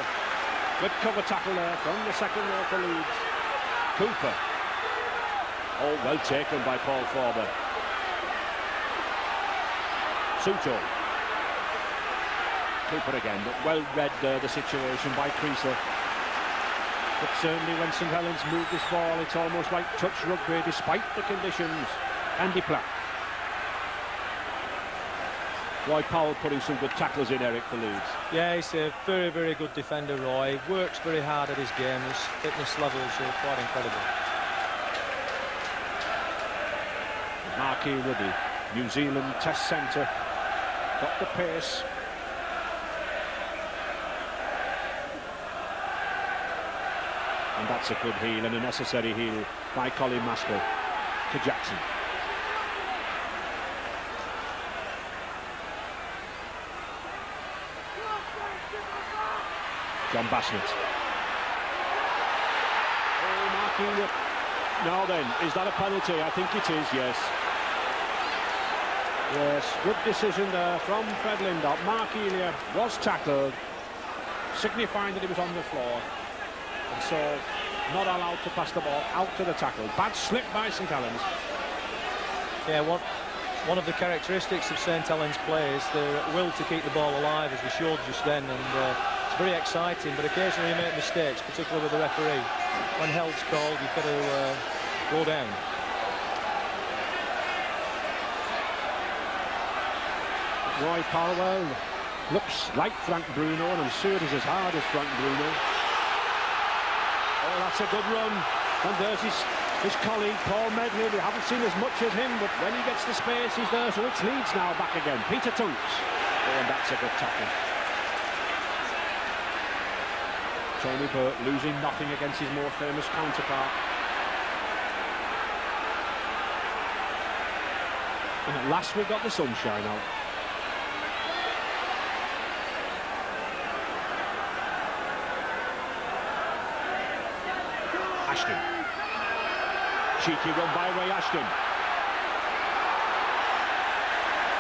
Good cover tackle there from the second row for Leeds. Cooper. Oh, well taken by Paul Forber. Suto. Cooper again, but well read the situation by Creaser. But certainly when St Helens move this ball, it's almost like touch rugby despite the conditions. Andy Platt. Roy Powell putting some good tackles in, Eric, for Leeds. Yeah, he's a very, very good defender, Roy. He works very hard at his game. His fitness levels are quite incredible. Marquis with the New Zealand Test Centre. Got the pace. And that's a good heel and a necessary heel by Colin Maskell to Jackson. John Bassett. Oh, Marquis. Now then, is that a penalty? I think it is, yes. Yes, good decision there from Fred Lindop. Mark Elia was tackled, signifying that he was on the floor, and so not allowed to pass the ball out to the tackle. Bad slip by St Helens. Yeah, one of the characteristics of St Helens play is their will to keep the ball alive, as we showed just then, and it's very exciting, but occasionally you make mistakes, particularly with the referee. When held's called, you've got to go down. Roy Parwell looks like Frank Bruno, and I'm sure he's as hard as Frank Bruno. that's a good run. And there's his colleague, Paul Medley. We haven't seen as much of him, but when he gets the space, he's there. So it's Leeds now back again. Peter Tunks. Oh, and that's a good tackle. Tony Burt losing nothing against his more famous counterpart. And at last we got the sunshine out. Ashton. Cheeky run by Ray Ashton.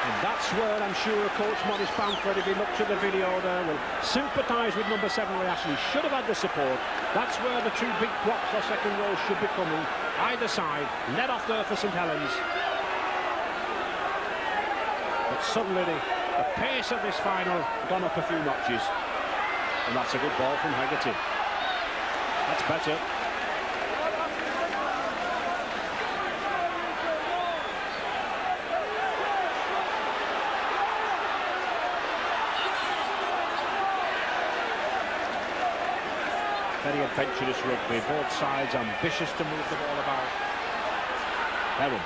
And that's where I'm sure Coach Maurice Bamford, if he looks at the video there, will sympathise with number 7 Ray Ashton. He should have had the support. That's where the two big props for second row should be coming. Either side, let off there for St Helens. But suddenly the pace of this final gone up a few notches. And that's a good ball from Hegarty. That's better. Very adventurous rugby, both sides ambitious to move the ball about. Heron.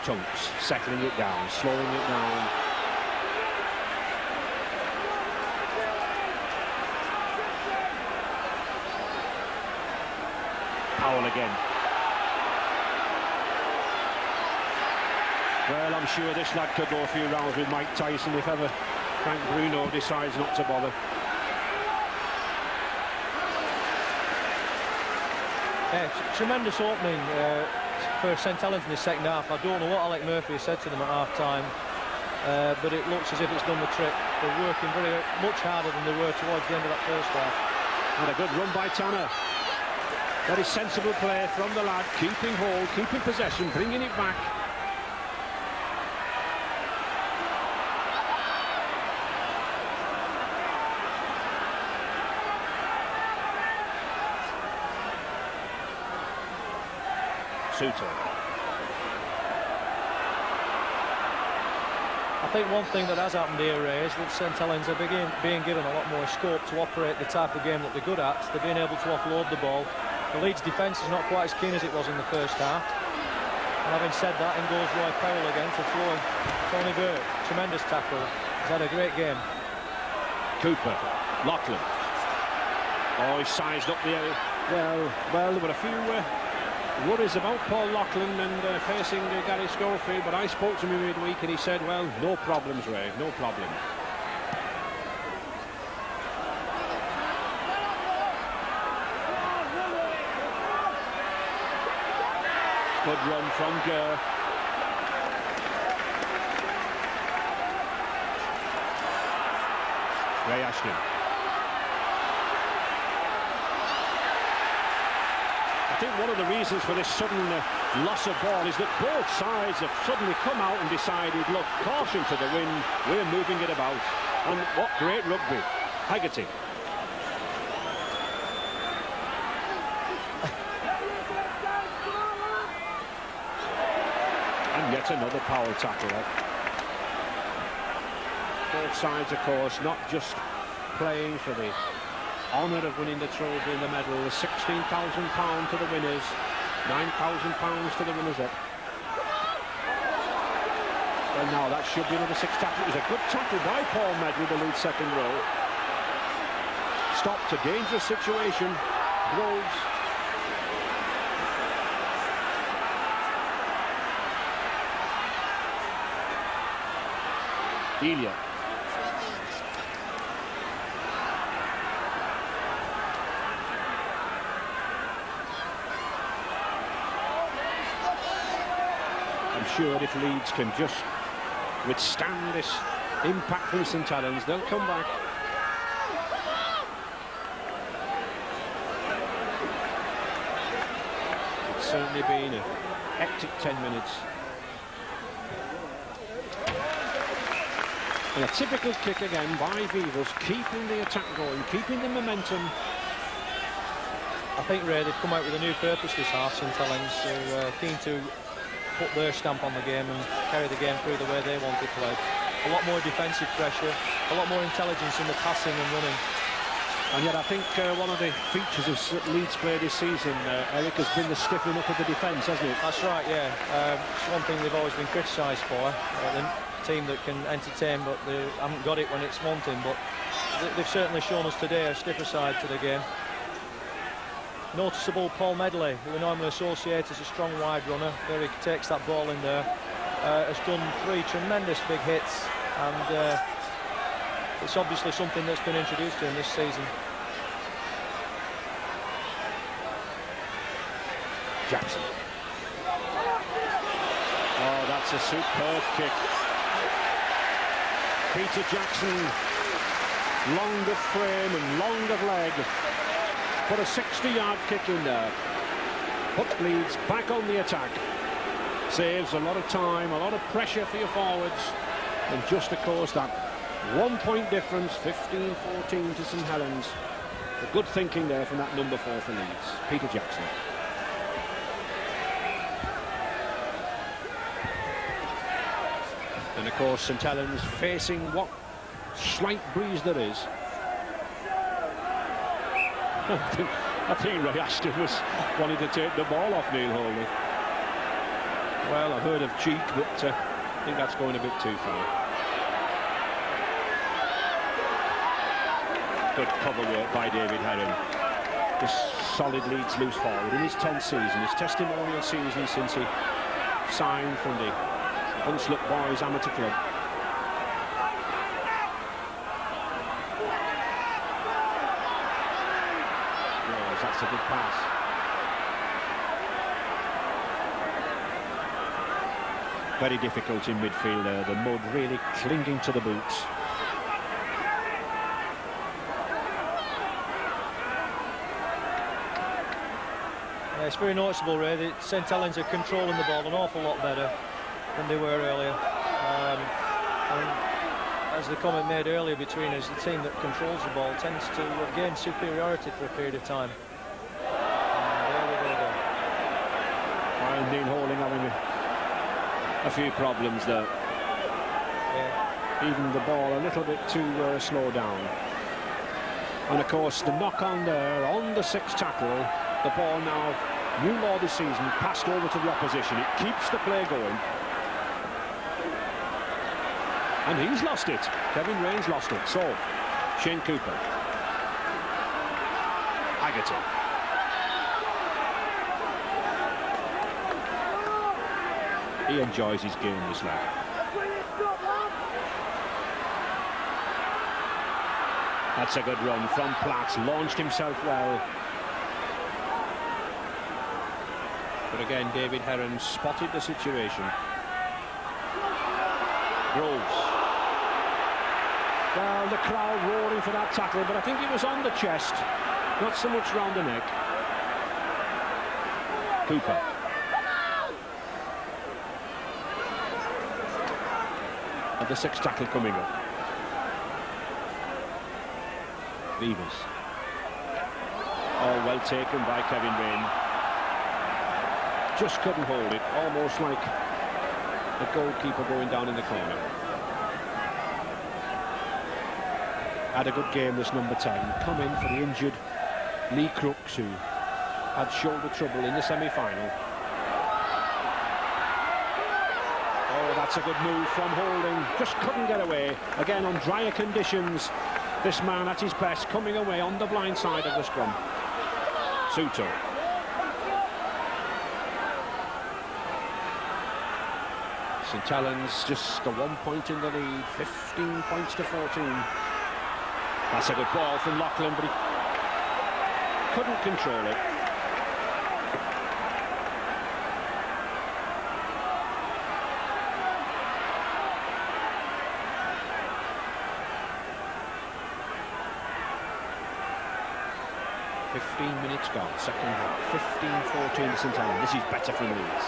Tunks settling it down, slowing it down. Powell again. Well, I'm sure this lad could go a few rounds with Mike Tyson if ever Frank Bruno decides not to bother. Tremendous opening for St Helens in the second half. I don't know what Alec Murphy said to them at half-time, but it looks as if it's done the trick. They're working very much harder than they were towards the end of that first half. And a good run by Tanner. Very sensible play from the lad, keeping hold, keeping possession, bringing it back. I think one thing that has happened here, Ray, is that St Helens are being given a lot more scope to operate the type of game that they're good at. They're being able to offload the ball. The Leeds defence is not quite as keen as it was in the first half. And having said that, in goes Roy Powell again to throw Tony Burt. Tremendous tackle. He's had a great game. Cooper, Lachlan. Oh, he sized up the area. Well, there were a few worries about Paul Lachlan and facing Gary Schofield, but I spoke to him midweek and he said, well, no problems, Ray, no problem. Good run from Gurr. Ray Ashton. I think one of the reasons for this sudden loss of ball is that both sides have suddenly come out and decided, look, caution to the wind, we're moving it about. And what great rugby. Hegarty. And yet another power tackle. Both sides, of course, not just playing for the honour of winning the trophy and the medal. £16,000 to the winners, £9,000 to the runners-up. Well, now that should be another 6 tackle. It was a good tackle by Paul Medley, the lead second row. Stopped a dangerous situation. Groves. Delia. I'm sure if Leeds can just withstand this impact from St Helens, they'll come back. It's certainly been a hectic 10 minutes. And a typical kick again by Vivas, keeping the attack going, keeping the momentum. I think, Ray, they've come out with a new purpose this half, St Helens. They're keen to put their stamp on the game and carry the game through the way they want it played. A lot more defensive pressure, a lot more intelligence in the passing and running. And yet I think one of the features of Leeds' play this season, Eric, has been the stiffening up of the defence, hasn't it? That's right, yeah. It's one thing they've always been criticised for. The team that can entertain, but they haven't got it when it's wanting. But they've certainly shown us today a stiffer side to the game. Noticeable Paul Medley, who we normally associate as a strong wide runner. There he takes that ball in there. Has done 3 tremendous big hits, and it's obviously something that's been introduced to him this season. Jackson. Oh, that's a superb kick. Peter Jackson, long of frame and long of leg. Put a 60-yard kick in there. Put Leeds back on the attack. Saves a lot of time, a lot of pressure for your forwards. And just, of course, that 1 point difference, 15-14 to St Helens. A good thinking there from that number 4 for Leeds, Peter Jackson. And of course St Helens facing what slight breeze there is. I think Roy Ashton was wanting to take the ball off Neil Holding. Well, I've heard of cheek, but I think that's going a bit too far. Good cover work by David Heron. This solid Leeds loose forward in his 10th season, his testimonial season since he signed from the Hunslet Boys Amateur Club. Yes, that's a good pass. Very difficult in midfield there, the mud really clinging to the boots. It's very noticeable, really. St Helens are controlling the ball an awful lot better than they were earlier. And as the comment made earlier between us, the team that controls the ball tends to gain superiority for a period of time. And there we go again. Well, Neil Holding having a few problems there. Yeah. Even the ball a little bit too slow down. And of course the knock on there on the 6th tackle, the ball now, new law this season, passed over to the opposition. It keeps the play going. And he's lost it. Kevin Rains lost it. So, Shane Cooper. Haggerty. He enjoys his game, this lad. That's a good run from Platts. Launched himself well. But again, David Heron spotted the situation. Groves. Well, the crowd roaring for that tackle, but I think it was on the chest, not so much round the neck. Cooper. And the 6th tackle coming up. Beavers. Oh, well taken by Kevin Rain. Just couldn't hold it, almost like the goalkeeper going down in the corner. Had a good game, this number 10. Come in for the injured Lee Crooks, who had shoulder trouble in the semi-final. Oh, that's a good move from Holding. Just couldn't get away. Again, on drier conditions, this man at his best, coming away on the blind side of the scrum. Suto. St Helens just a 1 point in the lead, 15 points to 14. That's a good ball from Loughlin, but he couldn't control it. Minutes gone, second half, 15-14 St Helens. This is better for Leeds.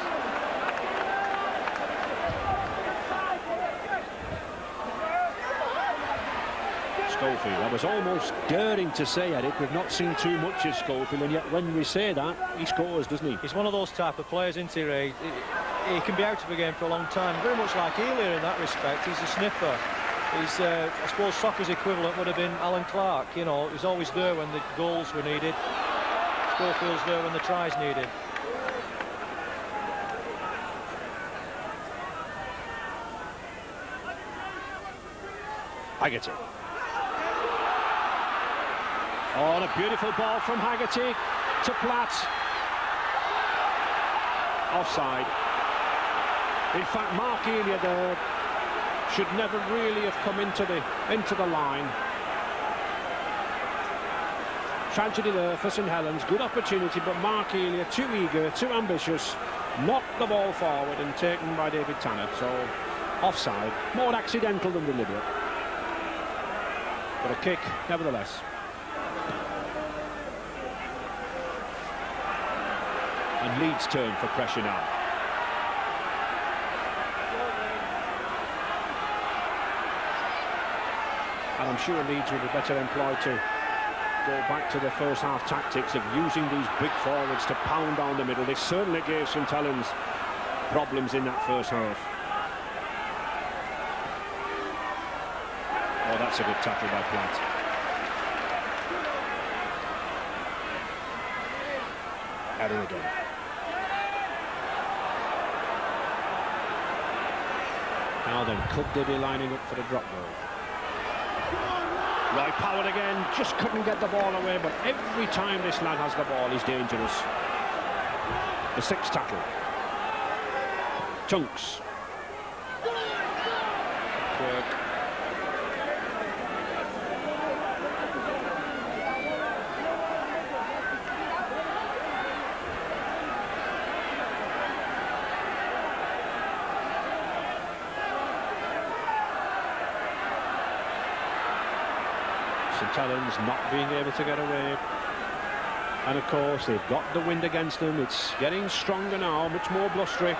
Schofield. I was almost daring to say, Eric, we've not seen too much of Schofield, and yet when we say that, he scores, doesn't he? He's one of those type of players, isn't he, Ray? He can be out of the game for a long time, very much like Elia in that respect. He's a sniffer. He's, I suppose, soccer's equivalent would have been Alan Clark. You know, he's always there when the goals were needed. Schofield's there when the tries needed. Haggerty. Oh, and a beautiful ball from Haggerty to Platt. Offside. In fact, Mark Elia there should never really have come into the line. Tragedy there for St Helens. Good opportunity, but Mark Elia, too eager, too ambitious, knocked the ball forward and taken by David Tanner. So offside, more accidental than deliberate. But a kick, nevertheless. And Leeds turn for pressure now. And I'm sure Leeds will be better employed to go back to the first half tactics of using these big forwards to pound down the middle. They certainly gave St Helens problems in that first half. Oh, that's a good tackle by Platt. Header again. Now then, could they be lining up for the drop goal? Roy Powell again, just couldn't get the ball away, but every time this lad has the ball, he's dangerous. The sixth tackle. Chunks. Quirk. St Helens not being able to get away, and of course they've got the wind against them. It's getting stronger now, much more blustery.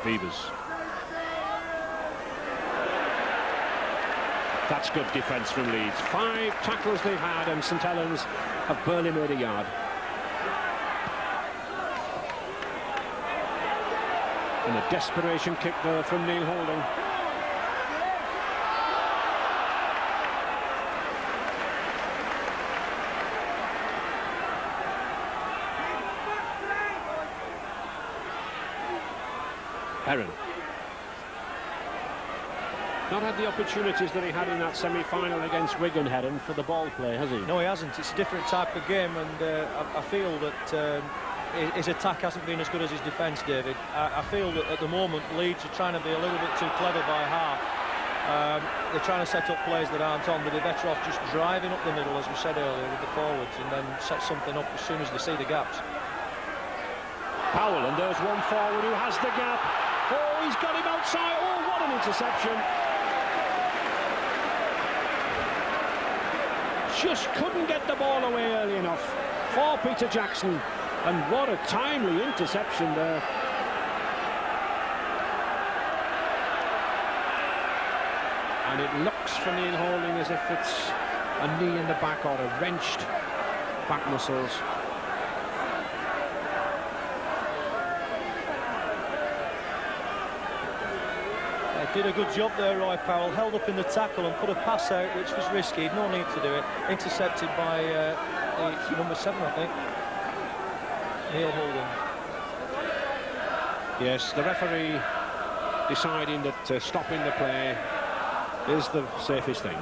Beavers. That's good defence from Leeds. 5 tackles they've had, and St Helens have barely made a yard. And a desperation kick there from Neil Holding. Heron. Not had the opportunities that he had in that semi-final against Wigan, Heron, for the ball play, has he? No, he hasn't. It's a different type of game, and I feel that his attack hasn't been as good as his defence, David. I feel that at the moment Leeds are trying to be a little bit too clever by half. They're trying to set up plays that aren't on, but they're better off just driving up the middle, as we said earlier, with the forwards, and then set something up as soon as they see the gaps. Powell, and there's one forward who has the gap. Oh, he's got him outside. Oh, what an interception. Just couldn't get the ball away early enough for Peter Jackson. And what a timely interception there. And it looks for Neil Holding as if it's a knee in the back or a wrenched back muscles. Did a good job there, Roy Powell. Held up in the tackle and put a pass out, which was risky. No need to do it. Intercepted by the number 7, I think. Neil Holding. Yes, the referee deciding that stopping the play is the safest thing.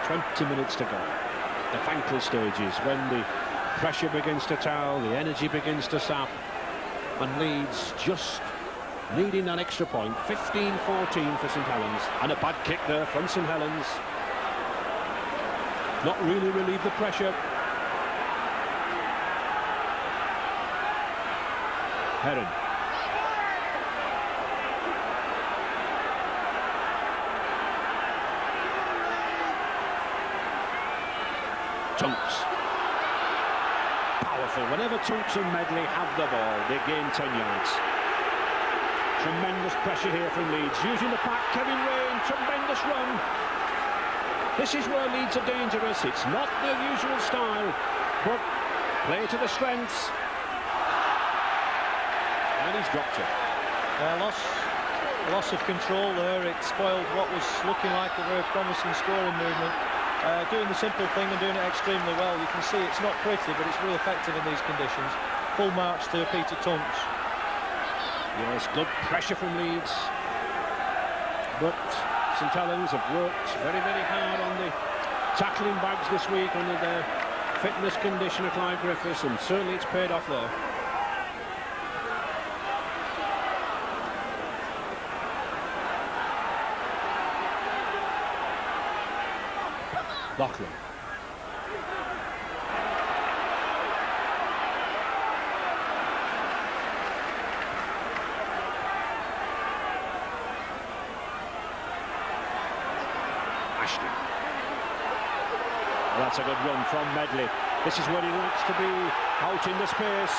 20 minutes to go. The thankful stages, when the pressure begins to tell, the energy begins to sap, and Leeds just needing that extra point. 15-14 for St Helens, and a bad kick there from St Helens. Not really relieved the pressure. Heron. Tunks. Powerful. Whenever Tunks and Medley have the ball, they gain 10 yards. Tremendous pressure here from Leeds. Using the pack, Kevin Rain, tremendous run. This is where Leeds are dangerous. It's not their usual style, but play to the strengths. And he's dropped it. Loss of control there. It spoiled what was looking like a very promising scoring movement. Doing the simple thing and doing it extremely well. You can see it's not pretty, but it's really effective in these conditions. Full marks to Peter Tunks. Yes, good pressure from Leeds. But St Helens have worked very, very hard on the tackling bags this week under the fitness condition of Clive Griffiths, and certainly it's paid off there. Lachlan. Ashton. Well, that's a good run from Medley. This is where he wants to be, out in the space.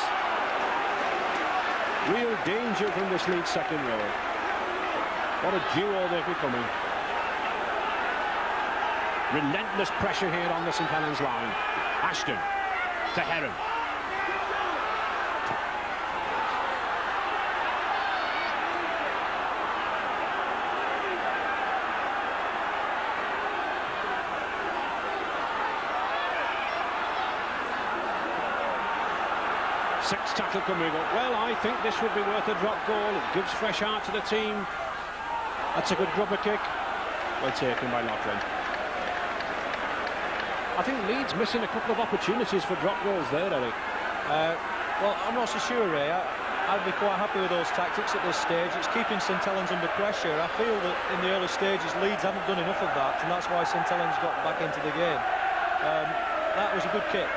Real danger from this Leeds second row. What a duo they're becoming. Relentless pressure here on the St Helens line. Ashton to Heron. Sixth tackle coming up. Well, I think this would be worth a drop goal. It gives fresh heart to the team. That's a good rubber kick. Well taken by Lachlan. I think Leeds missing a couple of opportunities for drop goals there, Eric. Well, I'm not so sure, Ray. I'd be quite happy with those tactics at this stage. It's keeping St Helens under pressure. I feel that in the early stages, Leeds haven't done enough of that, and that's why St Helens got back into the game. That was a good kick.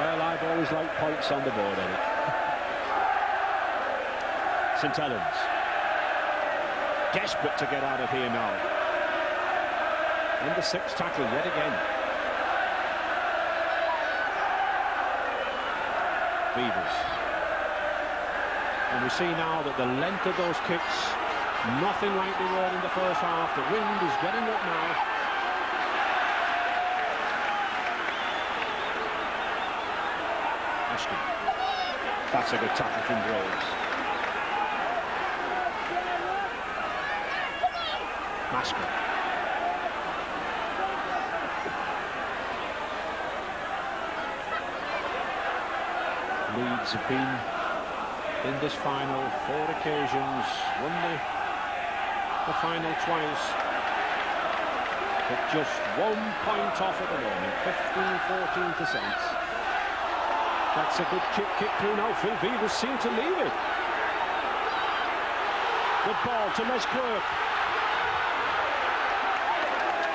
Well, I've always liked points on the board, Eric. St Helens. Desperate to get out of here now. And the sixth tackle yet again. Beavers. And we see now that the length of those kicks, nothing like they were in the first half. The wind is getting up now. Ashton. That's a good tackle from Groves. Masker. Leeds have been in this final 4 occasions, won the final twice, but just 1 point off at the moment, 15-14%. That's a good kick through now. Phil Beavers seem to leave it. Good ball to Les Quirk.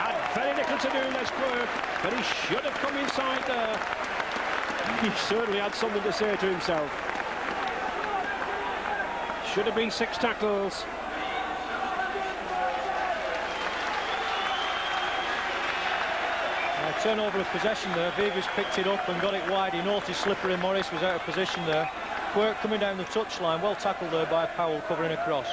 Had very little to do, Les Quirk, but he should have come inside there. He certainly had something to say to himself. Should have been 6 tackles. Turnover of possession there. Beavers picked it up and got it wide. He noticed Slippery Morris was out of position there. Quirk coming down the touchline. Well tackled there by Powell, covering across.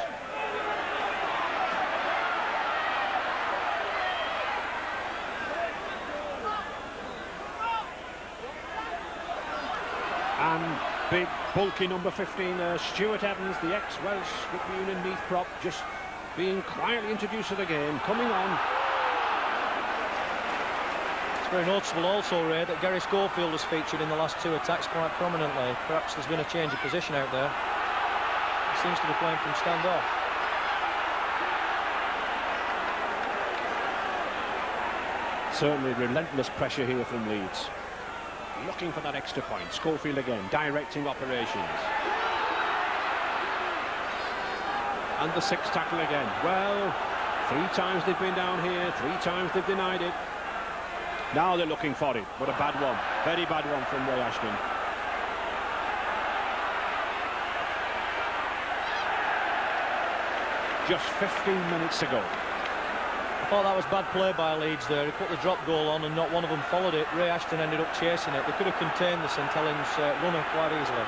And big, bulky number 15 there, Stuart Evans, the ex-Welsh Rugby Union Meath prop, just being quietly introduced to the game, coming on. It's very noticeable also, Ray, that Gary Schofield has featured in the last 2 attacks quite prominently. Perhaps there's been a change of position out there. He seems to be playing from stand-off. Certainly relentless pressure here from Leeds. Looking for that extra point. Schofield again, directing operations. And the 6th tackle again. Well, 3 times they've been down here, 3 times they've denied it. Now they're looking for it, but a bad one. Very bad one from Ray Ashton. Just 15 minutes to go. I thought that was bad play by Leeds there. He put the drop goal on and not one of them followed it. Ray Ashton ended up chasing it. They could have contained the St Helens runner quite easily.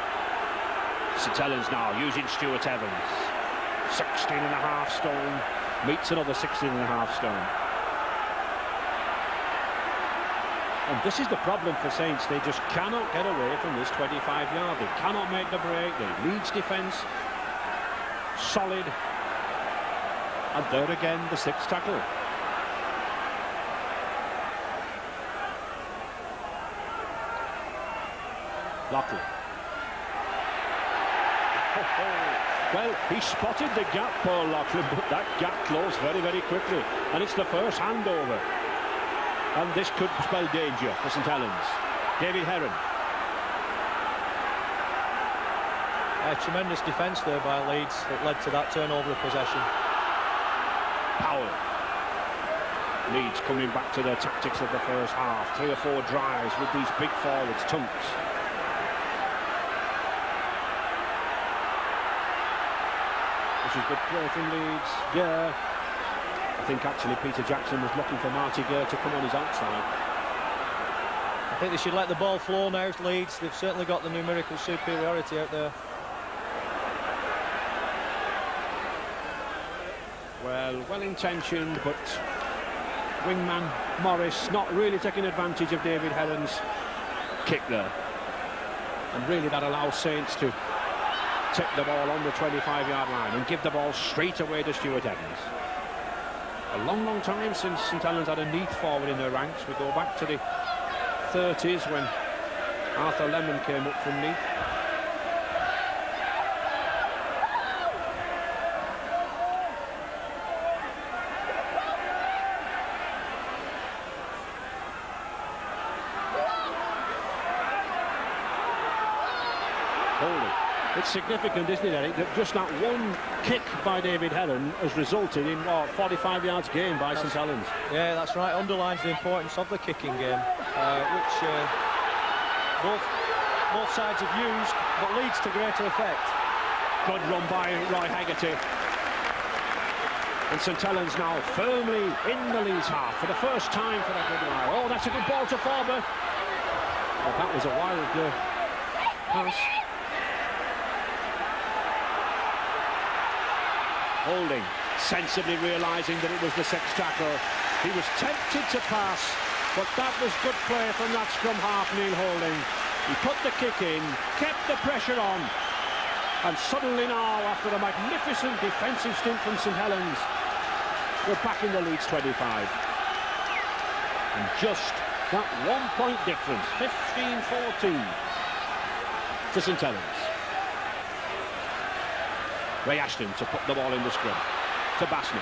St Helens now using Stuart Evans. 16.5 stone. Meets another 16.5 stone. And this is the problem for Saints. They just cannot get away from this 25-yard. They cannot make the break. The Leeds defence solid. And there again, the 6th tackle. Lockley. Well, he spotted the gap, Paul Lockley, but that gap closed very, very quickly. And it's the first handover. And this could spell danger for St Helens. David Heron. Tremendous defence there by Leeds that led to that turnover of possession. Powell. Leeds coming back to their tactics of the first half. 3 or 4 drives with these big forwards, Tunks. This is good play from Leeds. Yeah. I think actually Peter Jackson was looking for Marty Gere to come on his outside. I think they should let the ball flow now, Leeds. They've certainly got the numerical superiority out there. Well-intentioned, but wingman Morris not really taking advantage of David Heron's kick there. And really that allows Saints to take the ball on the 25-yard line and give the ball straight away to Stuart Evans. A long, long time since St Helens had a neat forward in their ranks. We go back to the 30s when Arthur Lemon came up from Neath. It's significant, isn't it, Eric, that just that one kick by David Heron has resulted in, what, 45 yards gain by St Helens. Yeah, that's right. Underlines the importance of the kicking game, which both sides have used, but leads to greater effect. Good run by Roy Haggerty. And St Helens now firmly in the Leeds half for the first time for that good while. Oh, that's a good ball to Forber. Oh, that was a wild pass. Holding, sensibly realising that it was the 6th tackle. He was tempted to pass, but that was good play from that scrum half, Neil Holding. He put the kick in, kept the pressure on, and suddenly now, after a magnificent defensive stint from St Helens, we're back in the Leeds 25. And just that 1 point difference, 15-14 to St Helens. Ray Ashton to put the ball in the scrum to Bassney.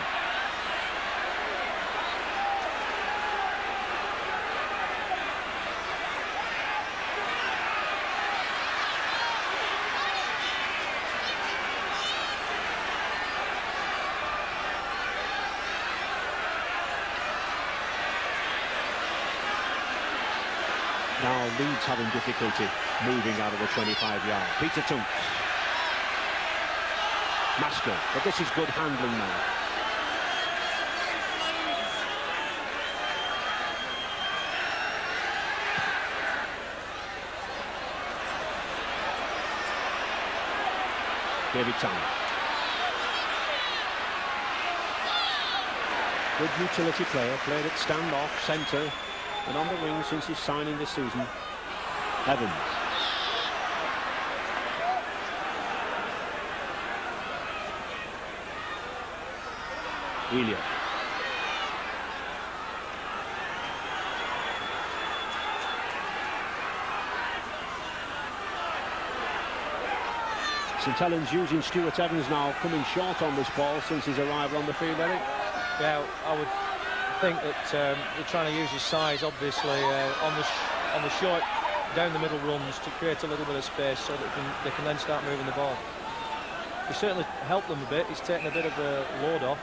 Now Leeds having difficulty moving out of the 25-yard. Peter Tunks. Master, but this is good handling now. David Tanner. Good utility player, played at stand-off, centre, and on the wing since his signing this season. Evans. Elliott. St Helens using Stuart Evans now, coming short on this ball since his arrival on the field, Eric. Yeah, I would think that they're trying to use his size, obviously, on the short, down the middle runs to create a little bit of space so that they can then start moving the ball. He certainly helped them a bit. He's taken a bit of the load off.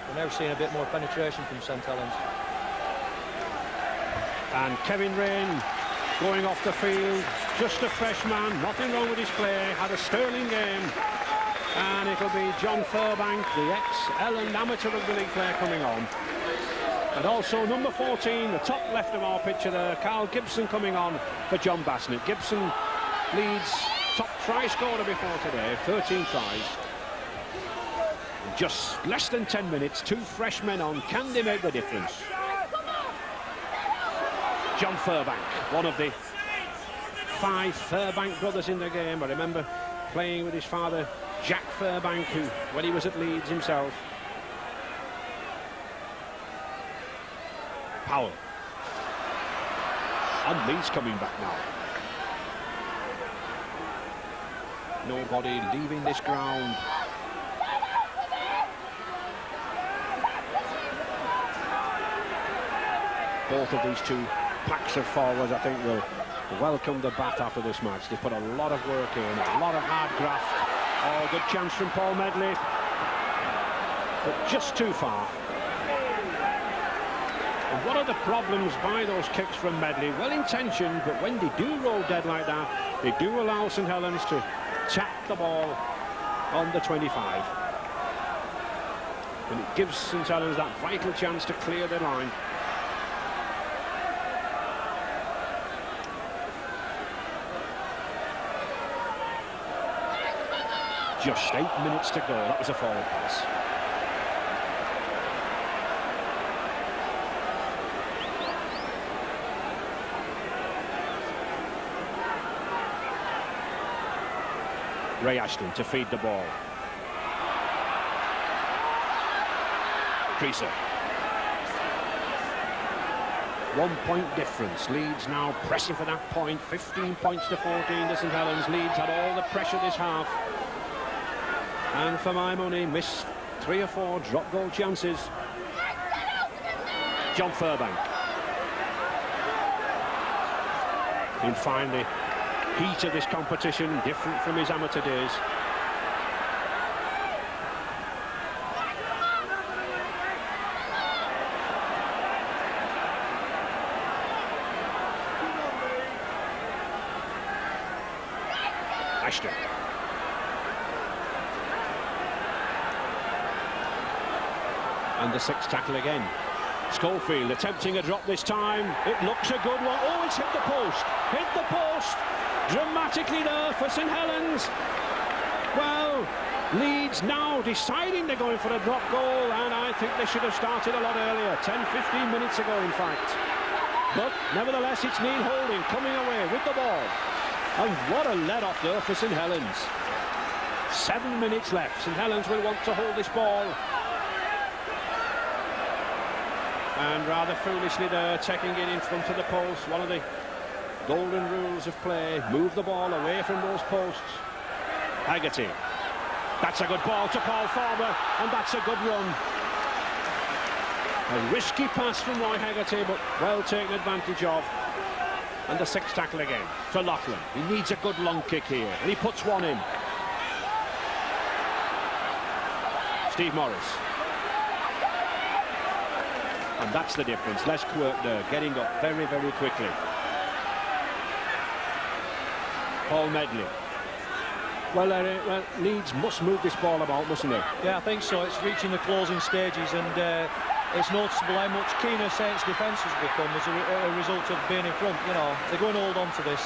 We're now seeing a bit more penetration from St Helens. And Kevin Rain going off the field, just a fresh man, nothing wrong with his play, had a sterling game. And it'll be John Furbank, the ex-Elland amateur rugby league player, coming on. And also number 14, the top left of our picture there, Carl Gibson coming on for John Bassnett. Gibson leads top try scorer before today, 13 tries. Just less than 10 minutes, 2 fresh men on. Can they make the difference? John Furbank, one of the 5 Furbank brothers in the game. I remember playing with his father, Jack Furbank, who, when he was at Leeds himself. Powell. And Leeds coming back now. Nobody leaving this ground. Both of these two packs of forwards, I think, will welcome the bat after this match. They put a lot of work in, a lot of hard graft. Oh, good chance from Paul Medley, but just too far. And what are the problems by those kicks from Medley? Well-intentioned, but when they do roll dead like that, they do allow St Helens to tap the ball on the 25. And it gives St Helens that vital chance to clear the line. Just 8 minutes to go. That was a forward pass. Ray Ashton to feed the ball. Creaser. 1 point difference. Leeds now pressing for that point. 15 points to 14 to St Helens. Leeds had all the pressure this half. And for my money, missed 3 or 4 drop goal chances. John Furbank. He'll find the heat of this competition, different from his amateur days. Ashton. And the 6th tackle again. Schofield attempting a drop this time. It looks a good one. Oh, it's hit the post. Hit the post. Dramatically there for St Helens. Well, Leeds now deciding they're going for a drop goal, and I think they should have started a lot earlier. 10-15 minutes ago, in fact. But nevertheless, it's Neil Holding coming away with the ball. And what a let-off there for St Helens. 7 minutes left. St Helens will want to hold this ball. And rather foolishly they're taking it in front of the post. One of the golden rules of play. Move the ball away from those posts. Haggerty. That's a good ball to Paul Farber, and that's a good run. A risky pass from Roy Haggerty, but well taken advantage of. And the 6th tackle again to Loughlin. He needs a good long kick here, and he puts one in. Steve Morris. And that's the difference. Les Quirk there, getting up very, very quickly. Paul Medley. Well, Leeds must move this ball about, mustn't they? Yeah, I think so. It's reaching the closing stages, and it's noticeable how much keener Saints' defence has become as a result of being in front. You know, they're going to hold on to this.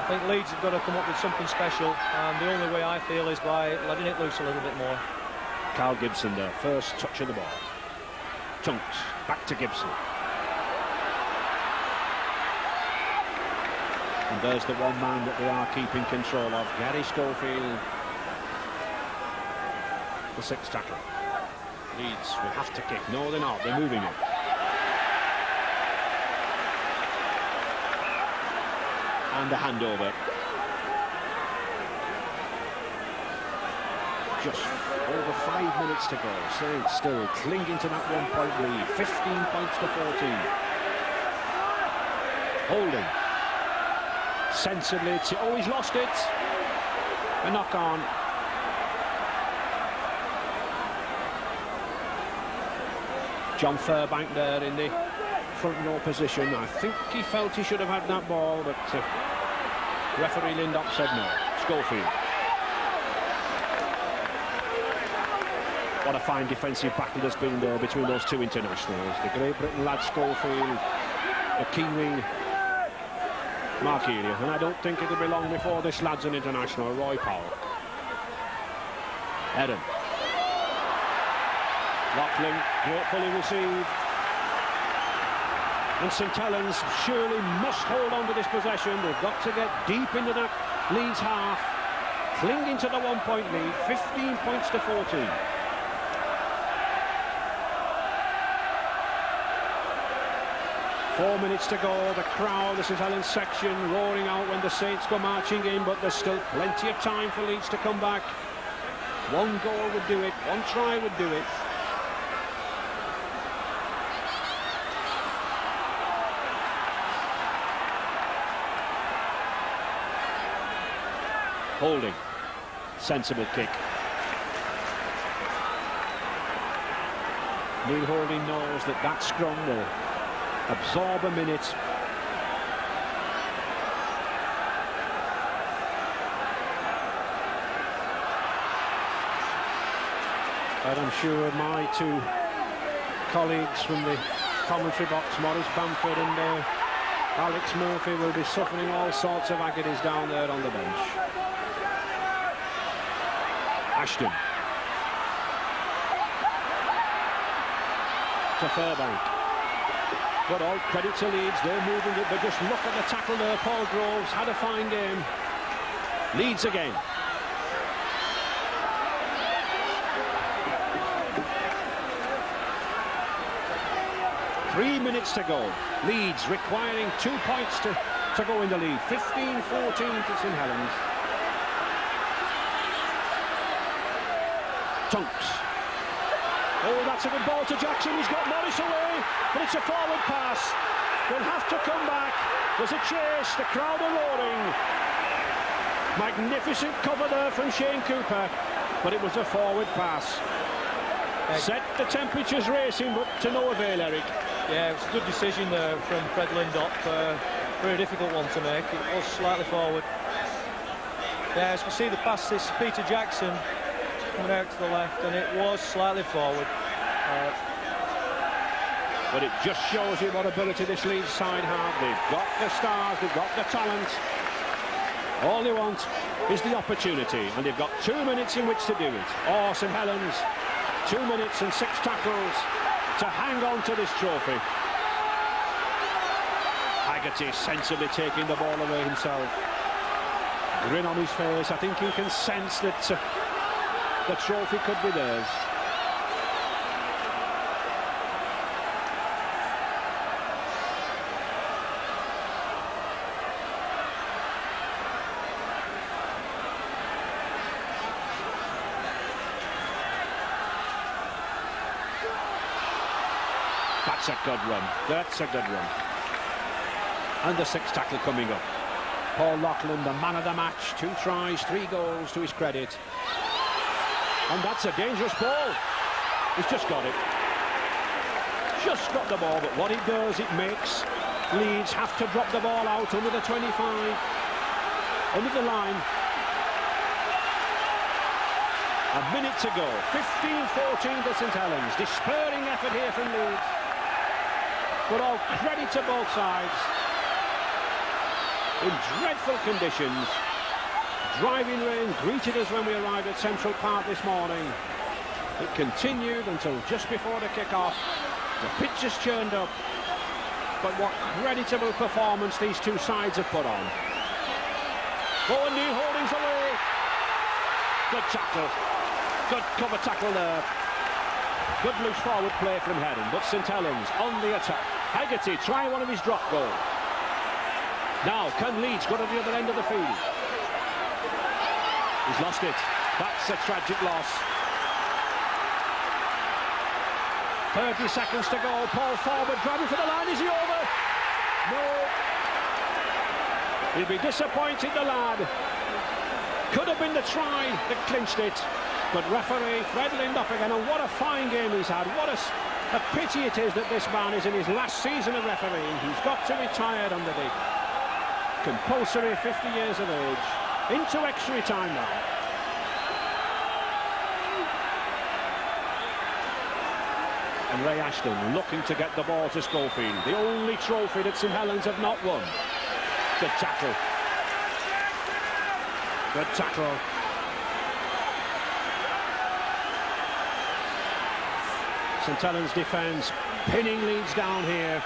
I think Leeds have got to come up with something special, and the only way I feel is by letting it loose a little bit more. Carl Gibson there, first touch of the ball. Tunks, back to Gibson. And there's the one man that they are keeping control of, Gary Schofield. The 6th tackle. Leeds will have to kick. No, they're not. They're moving it. And a handover. Just over 5 minutes to go. Saints still clinging to that 1 point lead. 15 points to 14. Holding. Sensibly. Oh, he's lost it. A knock on. John Furbank there in the front row position. I think he felt he should have had that ball, but referee Lindop said no. Schofield. What a fine defensive battle there's been there between those two internationals. The Great Britain lad Schofield, the Keighley, Mark Elliott. And I don't think it'll be long before this lad's an international, Roy Powell. Eden. Loughlin, gratefully received. And St Helens surely must hold on to this possession. They've got to get deep into the Leeds half. Cling into the 1-point lead, 15 points to 14. Four minutes to go. The crowd, the St Helens section, roaring out when the Saints go marching in, but there's still plenty of time for Leeds to come back. One goal would do it, one try would do it. Holding, sensible kick. Neil Holding knows that that scrum will absorb a minute. But I'm sure my two colleagues from the commentary box, Maurice Bamford and Alex Murphy, will be suffering all sorts of agonies down there on the bench. Ashton to Fairbank, but all credit to Leeds, they're moving it, but just look at the tackle there. Paul Groves had a fine game. Leeds again. Three minutes to go. Leeds requiring 2 points to go in the lead. 15-14 to St Helens. Tunks. Oh, that's a good ball to Jackson. He's got Morris away, but it's a forward pass. They'll have to come back. There's a chase. The crowd are roaring. Magnificent cover there from Shane Cooper, but it was a forward pass. Set the temperatures racing, but to no avail, Eric. Yeah, it was a good decision there from Fred Lindop. Very difficult one to make. It was slightly forward. Yeah, as we see the pass, this Peter Jackson coming out to the left, and it was slightly forward. But it just shows you what ability this Leeds side have. They've got the stars, they've got the talent. All they want is the opportunity, and they've got 2 minutes in which to do it. Oh, St Helens, 2 minutes and 6 tackles to hang on to this trophy. Haggerty sensibly taking the ball away himself. Grin on his face. I think he can sense that the trophy could be theirs. That's a good run. That's a good run. And the 6th tackle coming up. Paul Loughlin, the man of the match. 2 tries, 3 goals to his credit. And that's a dangerous ball. He's just got it. Just got the ball, but what it does, it makes Leeds have to drop the ball out under the 25. Under the line. A minute to go. 15-14 to St Helens. Despairing effort here from Leeds. But all credit to both sides. In dreadful conditions. Driving rain greeted us when we arrived at Central Park this morning. It continued until just before the kick-off. The pitch has churned up. But what creditable performance these two sides have put on. Oh, and Neil Holding's away. Good tackle. Good cover tackle there. Good loose forward play from Heron, but St Helens on the attack. Haggerty trying one of his drop goals. Now, can Leeds go to the other end of the field? He's lost it. That's a tragic loss. 30 seconds to go. Paul forward, driving for the line. Is he over? No. He'll be disappointed, the lad. Could have been the try that clinched it. But referee Fred Lindop again, and what a fine game he's had. What a pity it is that this man is in his last season of refereeing. He's got to retire under the compulsory 50 years of age. Into extra time now. And Ray Ashton looking to get the ball to Schofield. The only trophy that St Helens have not won. Good tackle. Good tackle. St Helens defence pinning Leeds down here.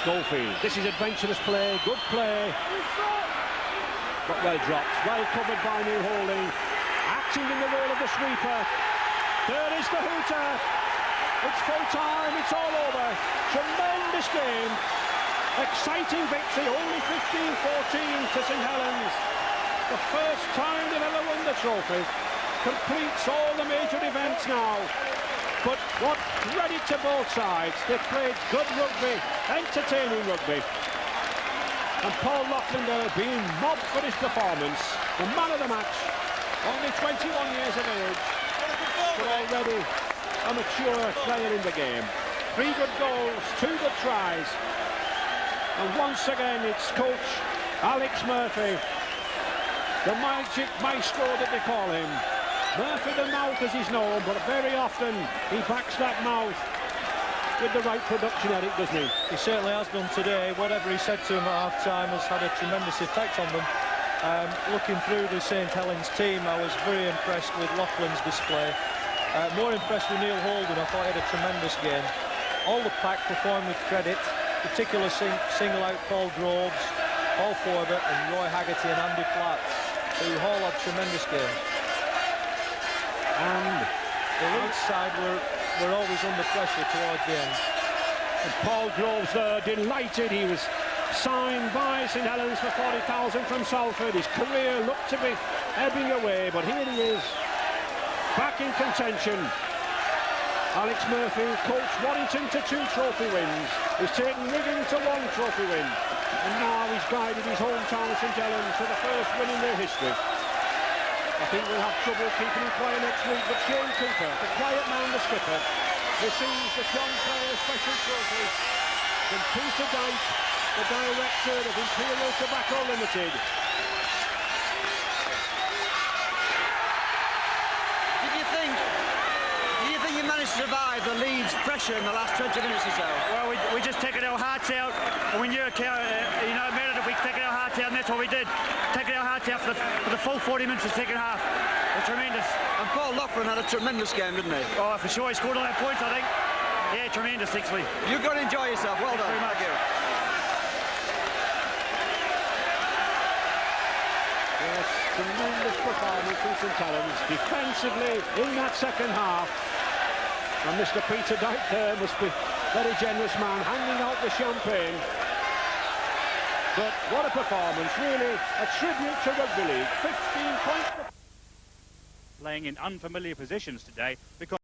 Schofield, this is adventurous play, good play, but well dropped, well covered by Neil Holding, acting in the role of the sweeper. There is the hooter. It's full time, it's all over. Tremendous game, exciting victory, only 15-14 to St Helens. The first time they've ever won the trophy, completes all the major events now. But what credit to both sides. They played good rugby, entertaining rugby. And Paul Loughlin there being mobbed for his performance. The man of the match, only 21 years of age, but already a mature player in the game. 3 good goals, 2 good tries. And once again it's coach Alex Murphy, the magic maestro that they call him. Murphy the mouth as he's known, but very often he backs that mouth with the right production, Eric, doesn't he? He certainly has done today. Whatever he said to him at half-time has had a tremendous effect on them. Looking through the St Helens team, I was very impressed with Loughlin's display. More impressed with Neil Holden. I thought he had a tremendous game. All the pack performed with credit, particularly single out Paul Groves, Paul Forbert and Roy Haggerty and Andy Platts, who all had tremendous games. And the Leeds side were always under pressure towards the end. And Paul Groves there, delighted. He was signed by St Helens for 40,000 from Salford. His career looked to be ebbing away, but here he is, back in contention. Alex Murphy coached Warrington to 2 trophy wins. He's taken Wigan to 1 trophy win. And now he's guided his hometown St Helens to the first win in their history. I think we'll have trouble keeping him quiet next week, but Shane Cooper, the quiet man, the skipper, receives the John Player Special Trophy from Peter Dyke, the director of Imperial Tobacco Limited. Do you think you managed to survive the Leeds pressure in the last 20 minutes or so? Well, we just taken our hearts out, and we knew it, you know, it mattered if we taken our hearts out, and that's what we did. Taking our hearts out for the full 40 minutes of the second half. It's tremendous. And Paul Loughlin had a tremendous game, didn't he? Oh, for sure, he scored all our points, I think. Yeah, tremendous, actually. You've got to enjoy yourself. Well done. Very much. Thank you. Yes, tremendous performance from St Helens defensively in that second half. And Mr. Peter Dyke there must be a very generous man, handing out the champagne. But what a performance, really a tribute to rugby league. 15 points. Playing in unfamiliar positions today because